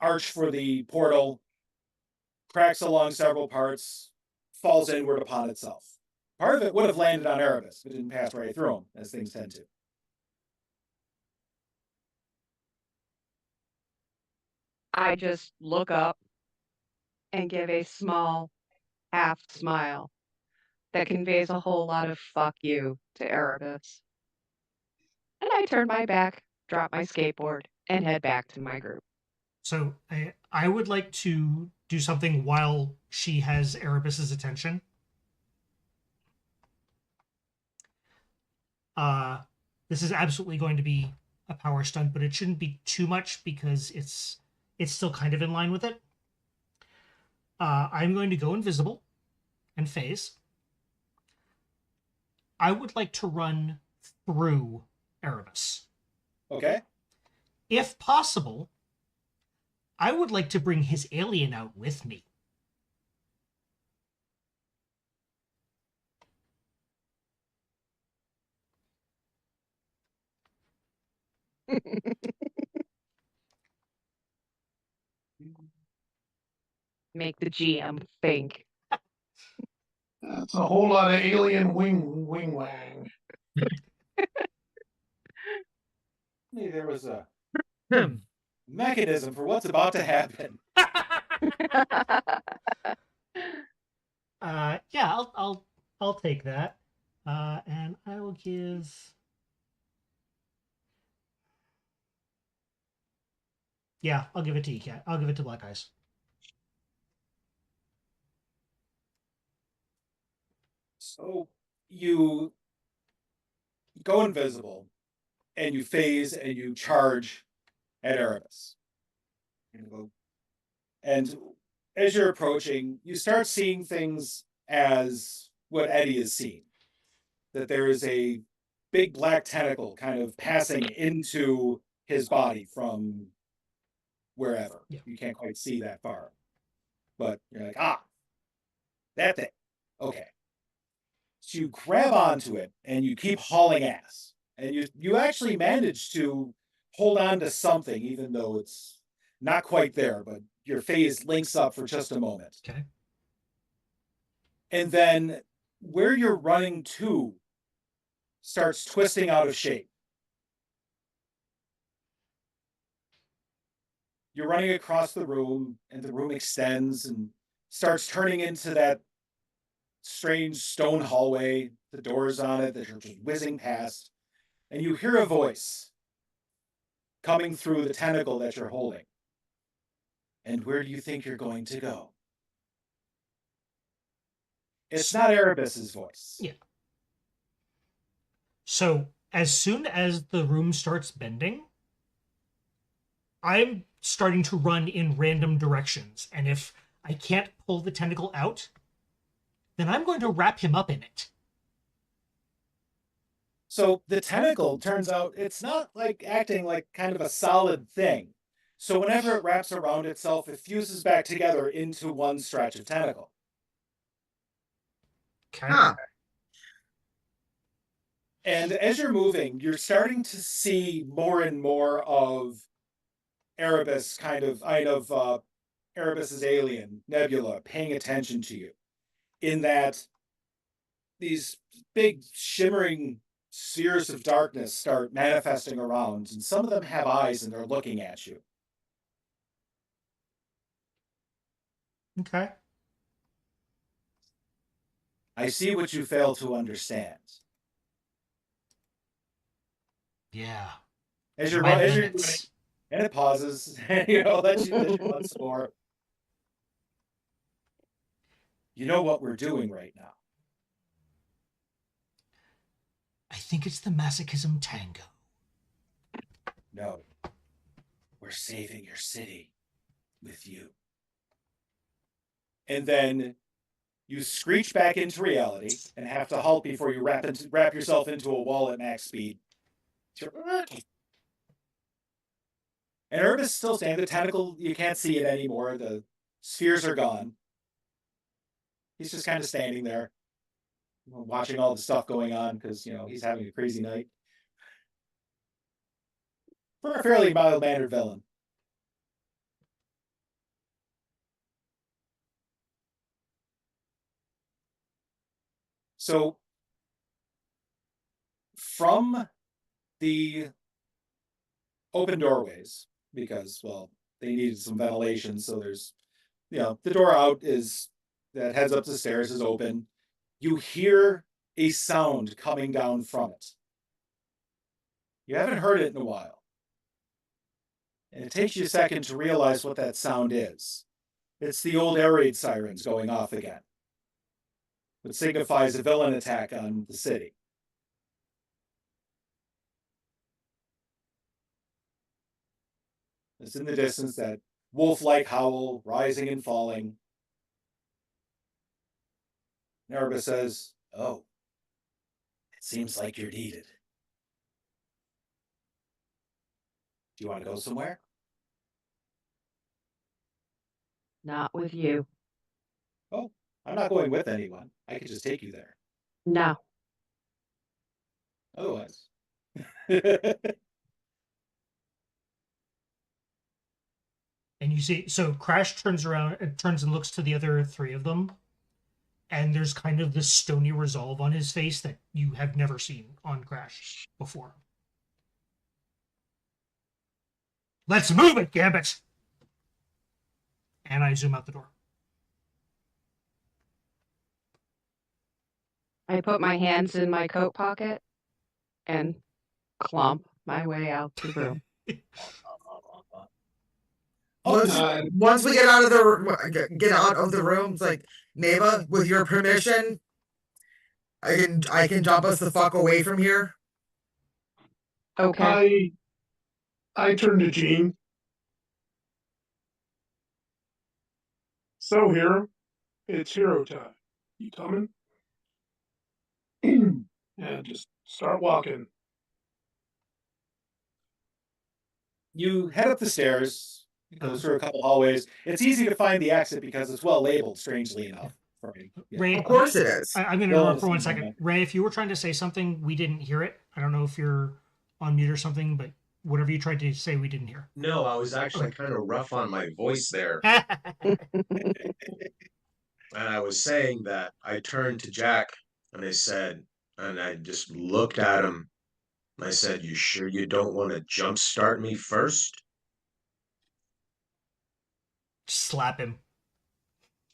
[SPEAKER 4] arch for the portal cracks along several parts, falls inward upon itself. Part of it would have landed on Erebus, but didn't pass right through him, as things tend to.
[SPEAKER 1] I just look up and give a small half smile that conveys a whole lot of fuck you to Erebus. And I turn my back, drop my skateboard, and head back to my group.
[SPEAKER 7] So I would like to do something while she has Erebus's attention. This is absolutely going to be a power stunt, but it shouldn't be too much because it's still kind of in line with it. I'm going to go invisible and phase. I would like to run through Erebus.
[SPEAKER 4] Okay.
[SPEAKER 7] If possible, I would like to bring his alien out with me.
[SPEAKER 1] Make the GM think.
[SPEAKER 5] That's a whole lot of alien wing wang.
[SPEAKER 4] There was a mechanism for what's about to happen.
[SPEAKER 7] Yeah, I'll take that. And I will give. Yeah, I'll give it to ECAT. I'll give it to Black Eyes.
[SPEAKER 4] So you go invisible, and you phase, and you charge at Erebus. And as you're approaching, you start seeing things as what Eddie is seeing. That there is a big black tentacle kind of passing into his body from wherever.
[SPEAKER 7] Yeah.
[SPEAKER 4] You can't quite see that far. But you're like, that thing. Okay. So you grab onto it and you keep hauling ass. And you actually manage to hold on to something, even though it's not quite there, but your phase links up for just a moment.
[SPEAKER 7] Okay.
[SPEAKER 4] And then where you're running to starts twisting out of shape. You're running across the room, and the room extends and starts turning into that strange stone hallway, the doors on it that you're just whizzing past, and you hear a voice coming through the tentacle that you're holding. And where do you think you're going to go? It's not Erebus's voice.
[SPEAKER 7] Yeah. So as soon as the room starts bending, I'm starting to run in random directions. And if I can't pull the tentacle out, then I'm going to wrap him up in it.
[SPEAKER 4] So the tentacle, turns out, it's not like acting like kind of a solid thing. So whenever it wraps around itself, it fuses back together into one stretch of tentacle.
[SPEAKER 7] Okay.
[SPEAKER 3] Huh.
[SPEAKER 4] And as you're moving, you're starting to see more and more of Erebus Erebus's alien, Nebula, paying attention to you. In that these big shimmering spheres of darkness start manifesting around, and some of them have eyes and they're looking at you.
[SPEAKER 7] Okay.
[SPEAKER 4] I see what you fail to understand.
[SPEAKER 7] Yeah.
[SPEAKER 4] As
[SPEAKER 7] In
[SPEAKER 4] you're,
[SPEAKER 7] my
[SPEAKER 4] as you're
[SPEAKER 7] minutes.
[SPEAKER 4] and it pauses, and let you once more. You know what we're doing right now.
[SPEAKER 7] I think it's the masochism tango.
[SPEAKER 4] No. We're saving your city with you. And then you screech back into reality and have to halt before you wrap yourself into a wall at max speed. And Herb is still standing. The tentacle, you can't see it anymore. The spheres are gone. He's just kind of standing there, watching all the stuff going on because, he's having a crazy night. For a fairly mild-mannered villain. So, from the open doorways, because, well, they needed some ventilation, so there's, the door out that heads up the stairs is open. You hear a sound coming down from it. You haven't heard it in a while. And it takes you a second to realize what that sound is. It's the old air raid sirens going off again. It signifies a villain attack on the city. It's in the distance, that wolf-like howl, rising and falling. Nerva says, "Oh, it seems like you're needed. Do you want to go somewhere?"
[SPEAKER 1] Not with you.
[SPEAKER 4] "Oh, I'm not going with anyone. I could just take you there.
[SPEAKER 1] No.
[SPEAKER 4] Otherwise."
[SPEAKER 7] And you see, so Crash turns around, turns and looks to the other three of them. And there's kind of this stony resolve on his face that you have never seen on Crash before. Let's move it, Gambit! And I zoom out the door.
[SPEAKER 1] I put my hands in my coat pocket and clump my way out the room.
[SPEAKER 3] Once we get out of the room, it's like, Neva, with your permission, I can jump us the fuck away from here.
[SPEAKER 1] Okay.
[SPEAKER 5] I turn to Gene. So here, it's hero time. You coming? Yeah, just start walking.
[SPEAKER 4] You head up the stairs, go through a couple hallways. It's easy to find the exit because it's well labeled, strangely enough. For me. Yeah.
[SPEAKER 7] Ray,
[SPEAKER 3] Of course it is.
[SPEAKER 7] I'm going to interrupt for 1 second. Ray, if you were trying to say something, we didn't hear it. I don't know if you're on mute or something, but whatever you tried to say, we didn't hear.
[SPEAKER 2] No, I was actually kind of rough on my voice there. And I was saying that I turned to Jack and I just looked at him and I said, "You sure you don't want to jumpstart me first?"
[SPEAKER 7] Slap him.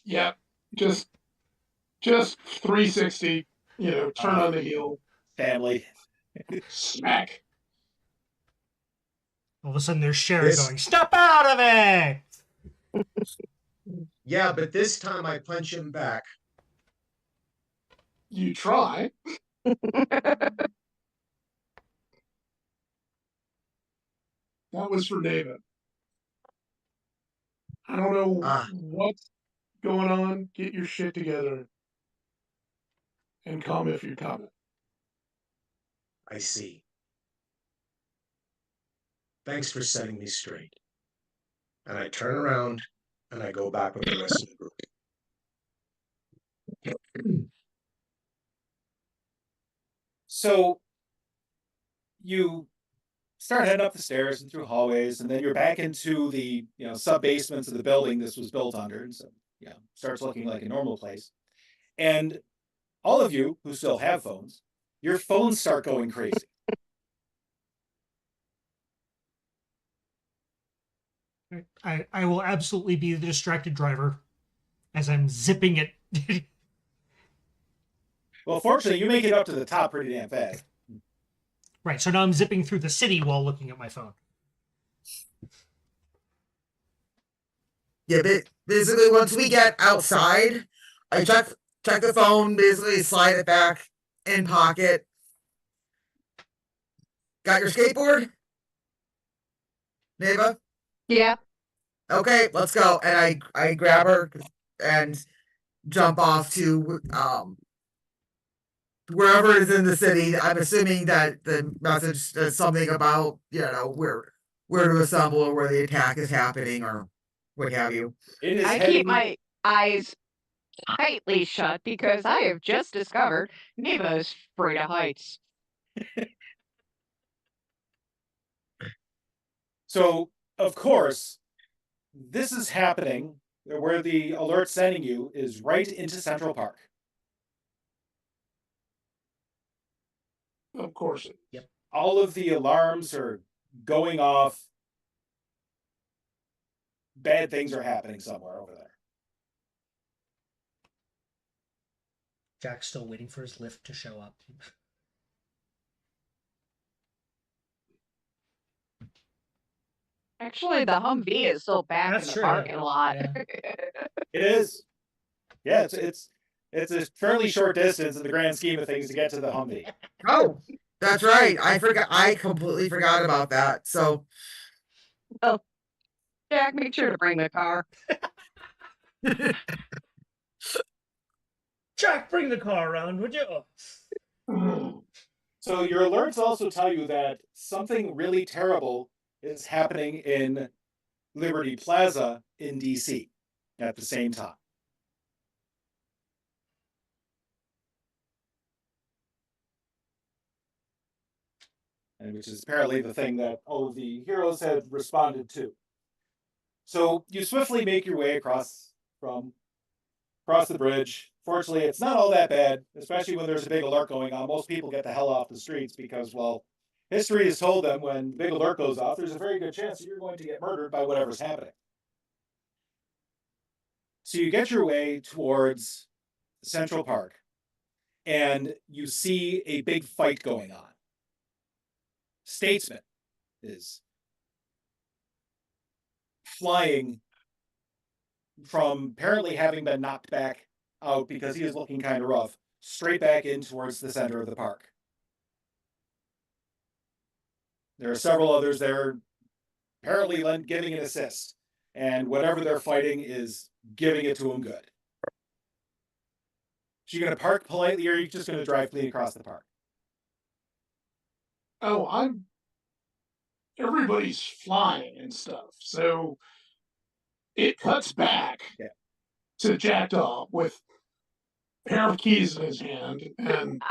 [SPEAKER 5] Yeah, just 360, turn on the heel.
[SPEAKER 4] Family.
[SPEAKER 5] Smack.
[SPEAKER 7] All of a sudden, there's Sharon going, "Step out of it!"
[SPEAKER 2] Yeah, but this time I punch him back.
[SPEAKER 5] You try. That was for David. I don't know what's going on. Get your shit together and come if you're coming.
[SPEAKER 2] I see. Thanks for setting me straight. And I turn around and I go back with the rest of the group.
[SPEAKER 4] So you start heading up the stairs and through hallways, and then you're back into the sub basements of the building this was built under, and so starts looking like a normal place. And all of you who still have phones, your phones start going crazy.
[SPEAKER 7] I will absolutely be the distracted driver as I'm zipping it.
[SPEAKER 4] Well, fortunately, you make it up to the top pretty damn fast.
[SPEAKER 7] Right, so now I'm zipping through the city while looking at my phone.
[SPEAKER 3] Yeah, basically once we get outside, I check the phone, basically slide it back in pocket. Got your skateboard? Neva?
[SPEAKER 1] Yeah.
[SPEAKER 3] Okay, let's go. And I grab her and jump off to wherever is in the city. I'm assuming that the message says something about, where to assemble or where the attack is happening or what have you.
[SPEAKER 4] It is
[SPEAKER 1] I
[SPEAKER 4] heading...
[SPEAKER 1] keep my eyes tightly shut because I have just discovered Neva is afraid of heights.
[SPEAKER 4] So, of course, this is happening where the alert's sending you is right into Central Park.
[SPEAKER 5] Of course.
[SPEAKER 7] Yep.
[SPEAKER 4] All of the alarms are going off. Bad things are happening somewhere over there.
[SPEAKER 7] Jack's still waiting for his lift to show up.
[SPEAKER 1] Actually, the Humvee is still back
[SPEAKER 7] That's
[SPEAKER 1] in the
[SPEAKER 7] true,
[SPEAKER 1] parking lot.
[SPEAKER 7] Yeah.
[SPEAKER 4] It is. Yeah, it's a fairly short distance in the grand scheme of things to get to the Humvee.
[SPEAKER 3] Oh, that's right. I completely forgot about that. So
[SPEAKER 1] Oh, Jack, make sure to bring the car.
[SPEAKER 7] Jack, bring the car around, would you?
[SPEAKER 4] So your alerts also tell you that something really terrible is happening in Liberty Plaza in DC at the same time. And which is apparently the thing that all of the heroes had responded to. So you swiftly make your way across the bridge. Fortunately, it's not all that bad, especially when there's a big alert going on. Most people get the hell off the streets because, well, history has told them when the big alert goes off, there's a very good chance that you're going to get murdered by whatever's happening. So you get your way towards Central Park, and you see a big fight going on. Statesman is flying from apparently having been knocked back out because he is looking kind of rough, straight back in towards the center of the park. There are several others there apparently giving an assist, and whatever they're fighting is giving it to them good. So you're going to park politely, or are you just going to drive clean across the park?
[SPEAKER 5] Oh, everybody's flying and stuff. So it cuts back to Jack Dog with a pair of keys in his hand and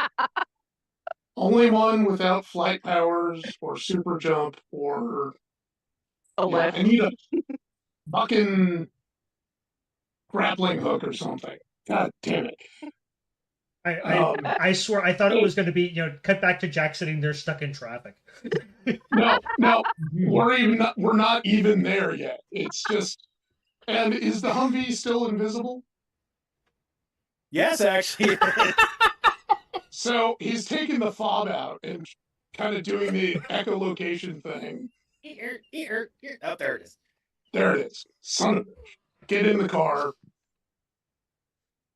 [SPEAKER 5] only one without flight powers or super jump or
[SPEAKER 1] A lift.
[SPEAKER 5] I need a fucking grappling hook or something. God damn it.
[SPEAKER 7] I swear I thought it was going to be, cut back to Jack sitting there stuck in traffic.
[SPEAKER 5] No, we're not even there yet. It's just, and is the Humvee still invisible?
[SPEAKER 4] Yes, actually.
[SPEAKER 5] So he's taking the fob out and kind of doing the echolocation thing.
[SPEAKER 4] Oh, there it is.
[SPEAKER 5] There it is. Son of a bitch. Get in the car,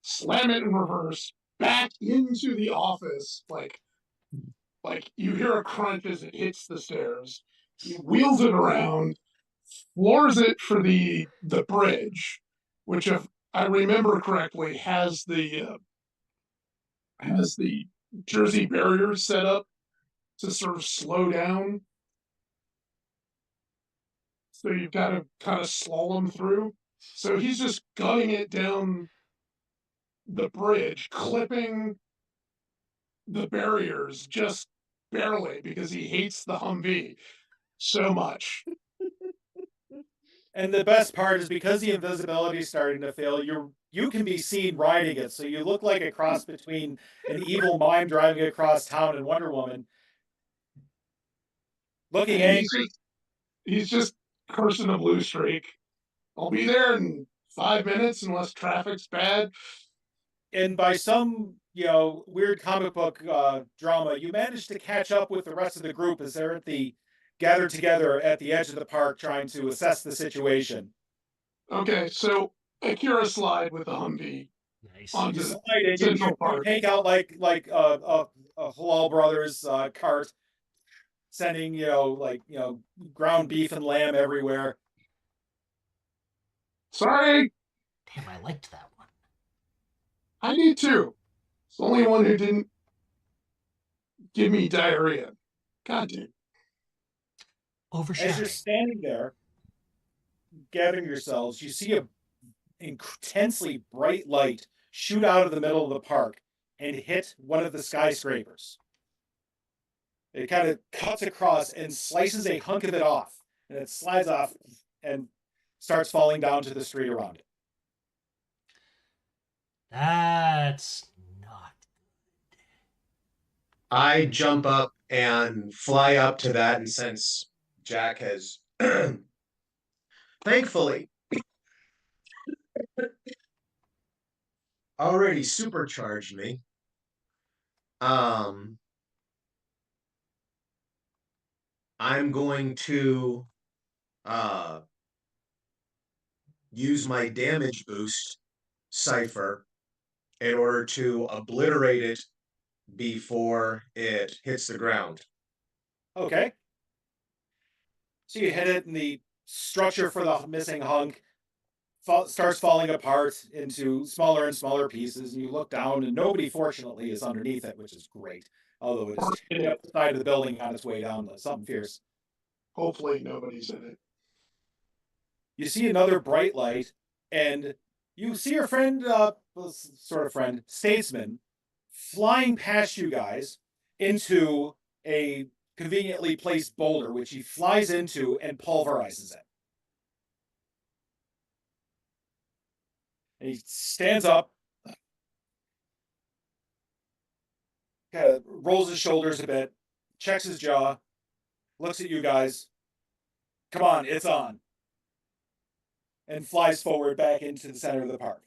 [SPEAKER 5] slam it in reverse, back into the office, like you hear a crunch as it hits the stairs. He wheels it around, floors it for the bridge, which, if I remember correctly, has the Jersey barrier set up to sort of slow down. So you've got to kind of slalom through. So he's just gunning it down the bridge, clipping the barriers just barely because he hates the Humvee so much.
[SPEAKER 4] And the best part is because the invisibility is starting to fail, you can be seen riding it, so you look like a cross between an evil mime driving across town and Wonder Woman. Looking
[SPEAKER 5] And
[SPEAKER 4] angry.
[SPEAKER 5] he's just cursing a blue streak. I'll be there in 5 minutes unless traffic's bad.
[SPEAKER 4] And by some, weird comic book drama, you managed to catch up with the rest of the group as they're gathered together at the edge of the park trying to assess the situation.
[SPEAKER 5] Okay, so Akira slide with the Humvee.
[SPEAKER 7] Nice.
[SPEAKER 5] Onto
[SPEAKER 4] You slide and
[SPEAKER 5] Central
[SPEAKER 4] you
[SPEAKER 5] Park.
[SPEAKER 4] take out like a Halal Brothers cart, sending ground beef and lamb everywhere.
[SPEAKER 5] Sorry,
[SPEAKER 7] Damn, I liked that one.
[SPEAKER 5] I need to. It's the only one who didn't give me diarrhea. God damn.
[SPEAKER 7] Oversharing.
[SPEAKER 4] As you're standing there, gathering yourselves, you see a intensely bright light shoot out of the middle of the park and hit one of the skyscrapers. It kind of cuts across and slices a hunk of it off, and it slides off and starts falling down to the street around it.
[SPEAKER 7] That's not.
[SPEAKER 2] I jump up and fly up to that, and since Jack has thankfully already supercharged me, I'm going to use my damage boost CYPHER in order to obliterate it before it hits the ground.
[SPEAKER 4] Okay. So you hit it, and the structure for the missing hunk starts falling apart into smaller and smaller pieces, and you look down, and nobody, fortunately, is underneath it, which is great. Although it is tearing up the side of the building on its way down, something fierce.
[SPEAKER 5] Hopefully nobody's in it.
[SPEAKER 4] You see another bright light, and you see your friend, sort of friend, Statesman, flying past you guys into a conveniently placed boulder, which he flies into and pulverizes it. And he stands up, kind of rolls his shoulders a bit, checks his jaw, looks at you guys. Come on, it's on. And flies forward back into the center of the park.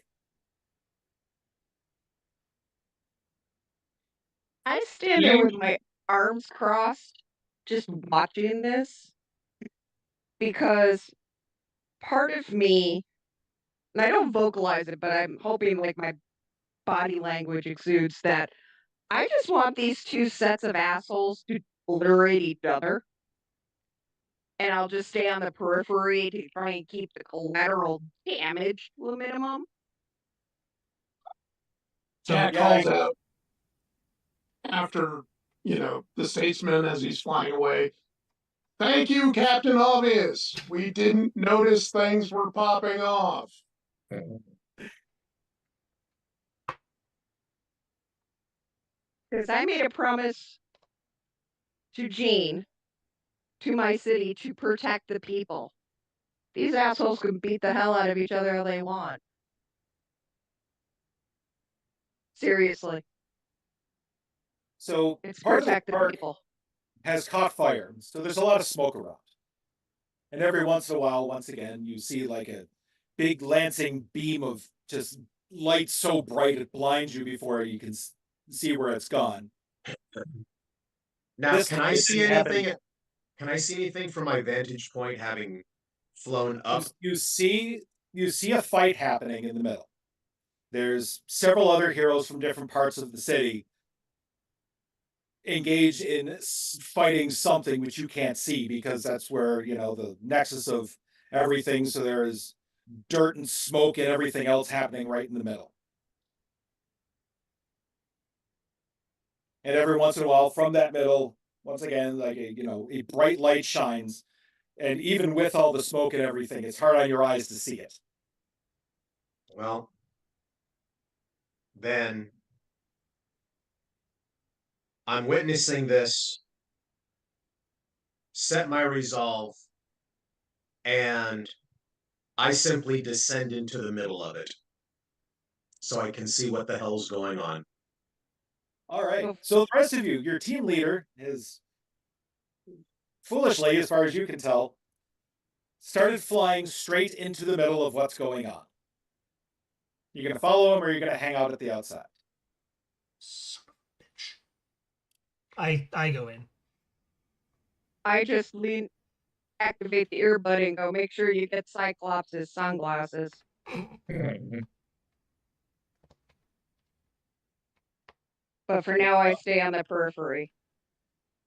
[SPEAKER 1] I stand there with my arms crossed, just watching this, because part of me, and I don't vocalize it, but I'm hoping like my body language exudes that I just want these two sets of assholes to obliterate each other. And I'll just stay on the periphery to try and keep the collateral damage to a minimum.
[SPEAKER 5] Jack calls out after, the statesman as he's flying away. Thank you, Captain Obvious. We didn't notice things were popping off.
[SPEAKER 1] Because I made a promise to Jean, to my city, to protect the people. These assholes can beat the hell out of each other if they want. Seriously.
[SPEAKER 4] So
[SPEAKER 1] It's
[SPEAKER 4] part of the
[SPEAKER 1] protect the
[SPEAKER 4] park
[SPEAKER 1] people.
[SPEAKER 4] has caught fire, so there's a lot of smoke around. And every once in a while, once again, you see like a big lancing beam of just light so bright it blinds you before you can see where it's gone.
[SPEAKER 2] Now,
[SPEAKER 4] This
[SPEAKER 2] can
[SPEAKER 4] kind
[SPEAKER 2] I
[SPEAKER 4] of
[SPEAKER 2] see
[SPEAKER 4] thing
[SPEAKER 2] anything?
[SPEAKER 4] happened.
[SPEAKER 2] Can I see anything from my vantage point, having flown up?
[SPEAKER 4] You see a fight happening in the middle. There's several other heroes from different parts of the city engaged in fighting something which you can't see, because that's where, the nexus of everything. So there's dirt and smoke and everything else happening right in the middle. And every once in a while, from that middle, once again, like a bright light shines. And even with all the smoke and everything, it's hard on your eyes to see it.
[SPEAKER 2] Well, then I'm witnessing this, set my resolve, and I simply descend into the middle of it so I can see what the hell's going on.
[SPEAKER 4] All right. So the rest of you, your team leader is foolishly, as far as you can tell, started flying straight into the middle of what's going on. You're going to follow him or you're going to hang out at the outside?
[SPEAKER 7] Son of a bitch. I go in.
[SPEAKER 1] I just activate the earbud and go, make sure you get Cyclops' sunglasses. But for now, I stay on the periphery.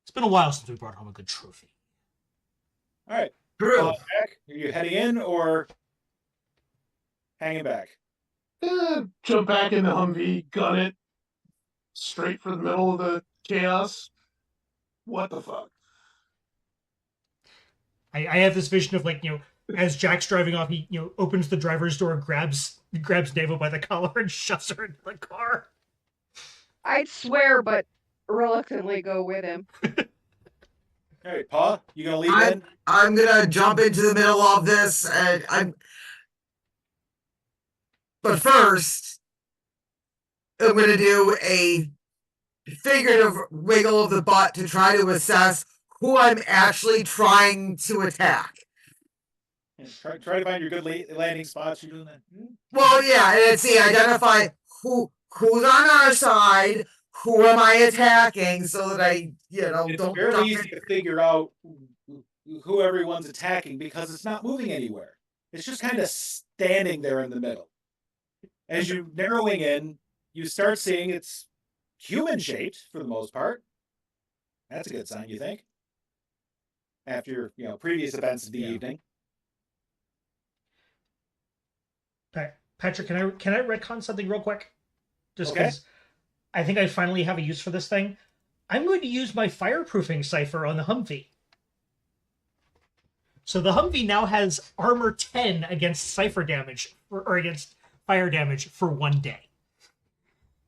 [SPEAKER 7] It's been a while since we brought home a good trophy.
[SPEAKER 4] All right.
[SPEAKER 3] True.
[SPEAKER 4] Jack, are you heading in or hanging back?
[SPEAKER 5] Jump back in the Humvee, gun it straight for the middle of the chaos. What the fuck?
[SPEAKER 7] I have this vision of, like, as Jack's driving off, he opens the driver's door, grabs Devo by the collar, and shoves her into the car.
[SPEAKER 1] I'd swear, but reluctantly go with him.
[SPEAKER 4] All right, Pa, you gonna lead in?
[SPEAKER 3] I'm gonna jump into the middle of this, and but first, I'm gonna do a figurative wiggle of the butt to try to assess who I'm actually trying to attack.
[SPEAKER 4] Try to find your good landing spots. You're doing that.
[SPEAKER 3] Well, yeah, and see, identify who's on our side, who am I attacking, so that I,
[SPEAKER 4] It's
[SPEAKER 3] don't.
[SPEAKER 4] fairly easy to figure out who everyone's attacking because it's not moving anywhere. It's just kind of standing there in the middle. As you're narrowing in, you start seeing it's human-shaped for the most part. That's a good sign, you think? After previous events of the evening.
[SPEAKER 7] Patrick, can I retcon something real quick? Just
[SPEAKER 4] Okay.
[SPEAKER 7] because I think I finally have a use for this thing. I'm going to use my fireproofing cipher on the Humvee. So the Humvee now has armor 10 against cipher damage, or against fire damage for 1 day.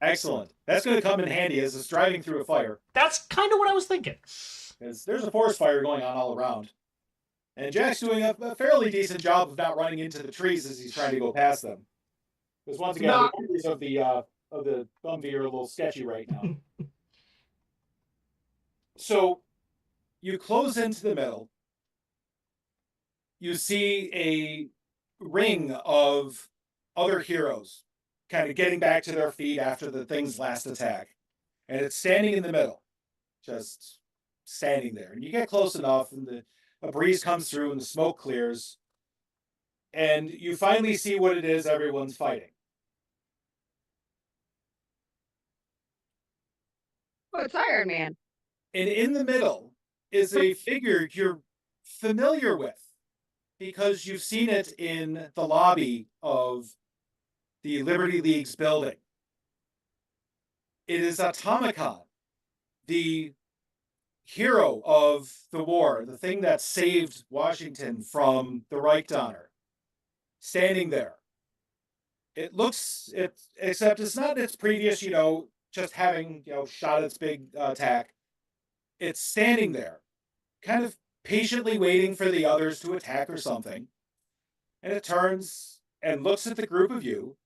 [SPEAKER 4] Excellent. That's going to come in handy as it's driving through a fire.
[SPEAKER 7] That's kind of what I was thinking.
[SPEAKER 4] Because there's a forest fire going on all around. And Jack's doing a fairly decent job of not running into the trees as he's trying to go past them. Because once again, the borders of the Humvee are a little sketchy right now. So you close into the middle. You see a ring of other heroes kind of getting back to their feet after the thing's last attack. And it's standing in the middle, just standing there. And you get close enough, and a breeze comes through, and the smoke clears. And you finally see what it is everyone's fighting.
[SPEAKER 1] Oh, it's Iron Man.
[SPEAKER 4] And in the middle is a figure you're familiar with because you've seen it in the lobby of the Liberty League's building. It is Automicon, the hero of the war, the thing that saved Washington from the Reich Donner, standing there. Except it's not its previous, just having, shot its big attack. It's standing there, kind of patiently waiting for the others to attack or something. And it turns and looks at the group of you,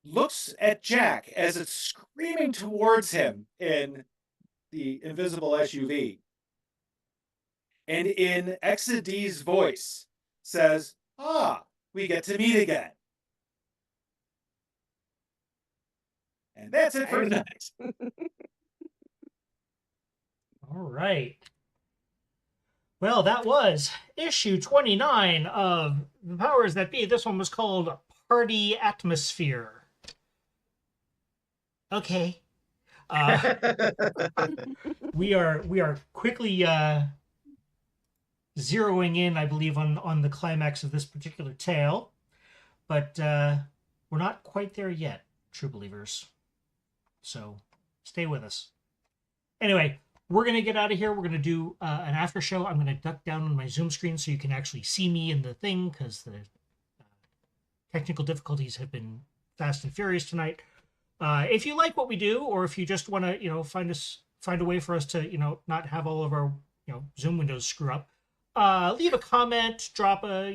[SPEAKER 4] looks at Jack as it's screaming towards him in the invisible SUV. And in XD's voice says, we get to meet again. And that's it for tonight.
[SPEAKER 7] All right. Well, that was issue 29 of The Powers That Be. This one was called Party Atmosphere. Okay. We are quickly zeroing in, I believe, on the climax of this particular tale. But we're not quite there yet, true believers. So stay with us. Anyway, we're going to get out of here. We're going to do an after show. I'm going to duck down on my Zoom screen so you can actually see me in the thing, because the technical difficulties have been fast and furious tonight. If you like what we do, or if you just want to, find a way for us to, not have all of our, Zoom windows screw up, leave a comment, drop a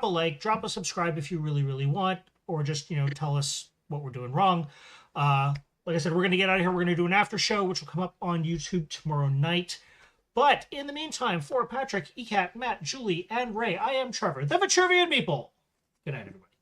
[SPEAKER 7] like, drop a subscribe if you really, really want, or just, tell us what we're doing wrong. Like I said, we're going to get out of here. We're going to do an after show, which will come up on YouTube tomorrow night. But in the meantime, for Patrick, ECAT, Matt, Julie, and Ray, I am Trevor, the Vitruvian Meeple. Good night, everybody.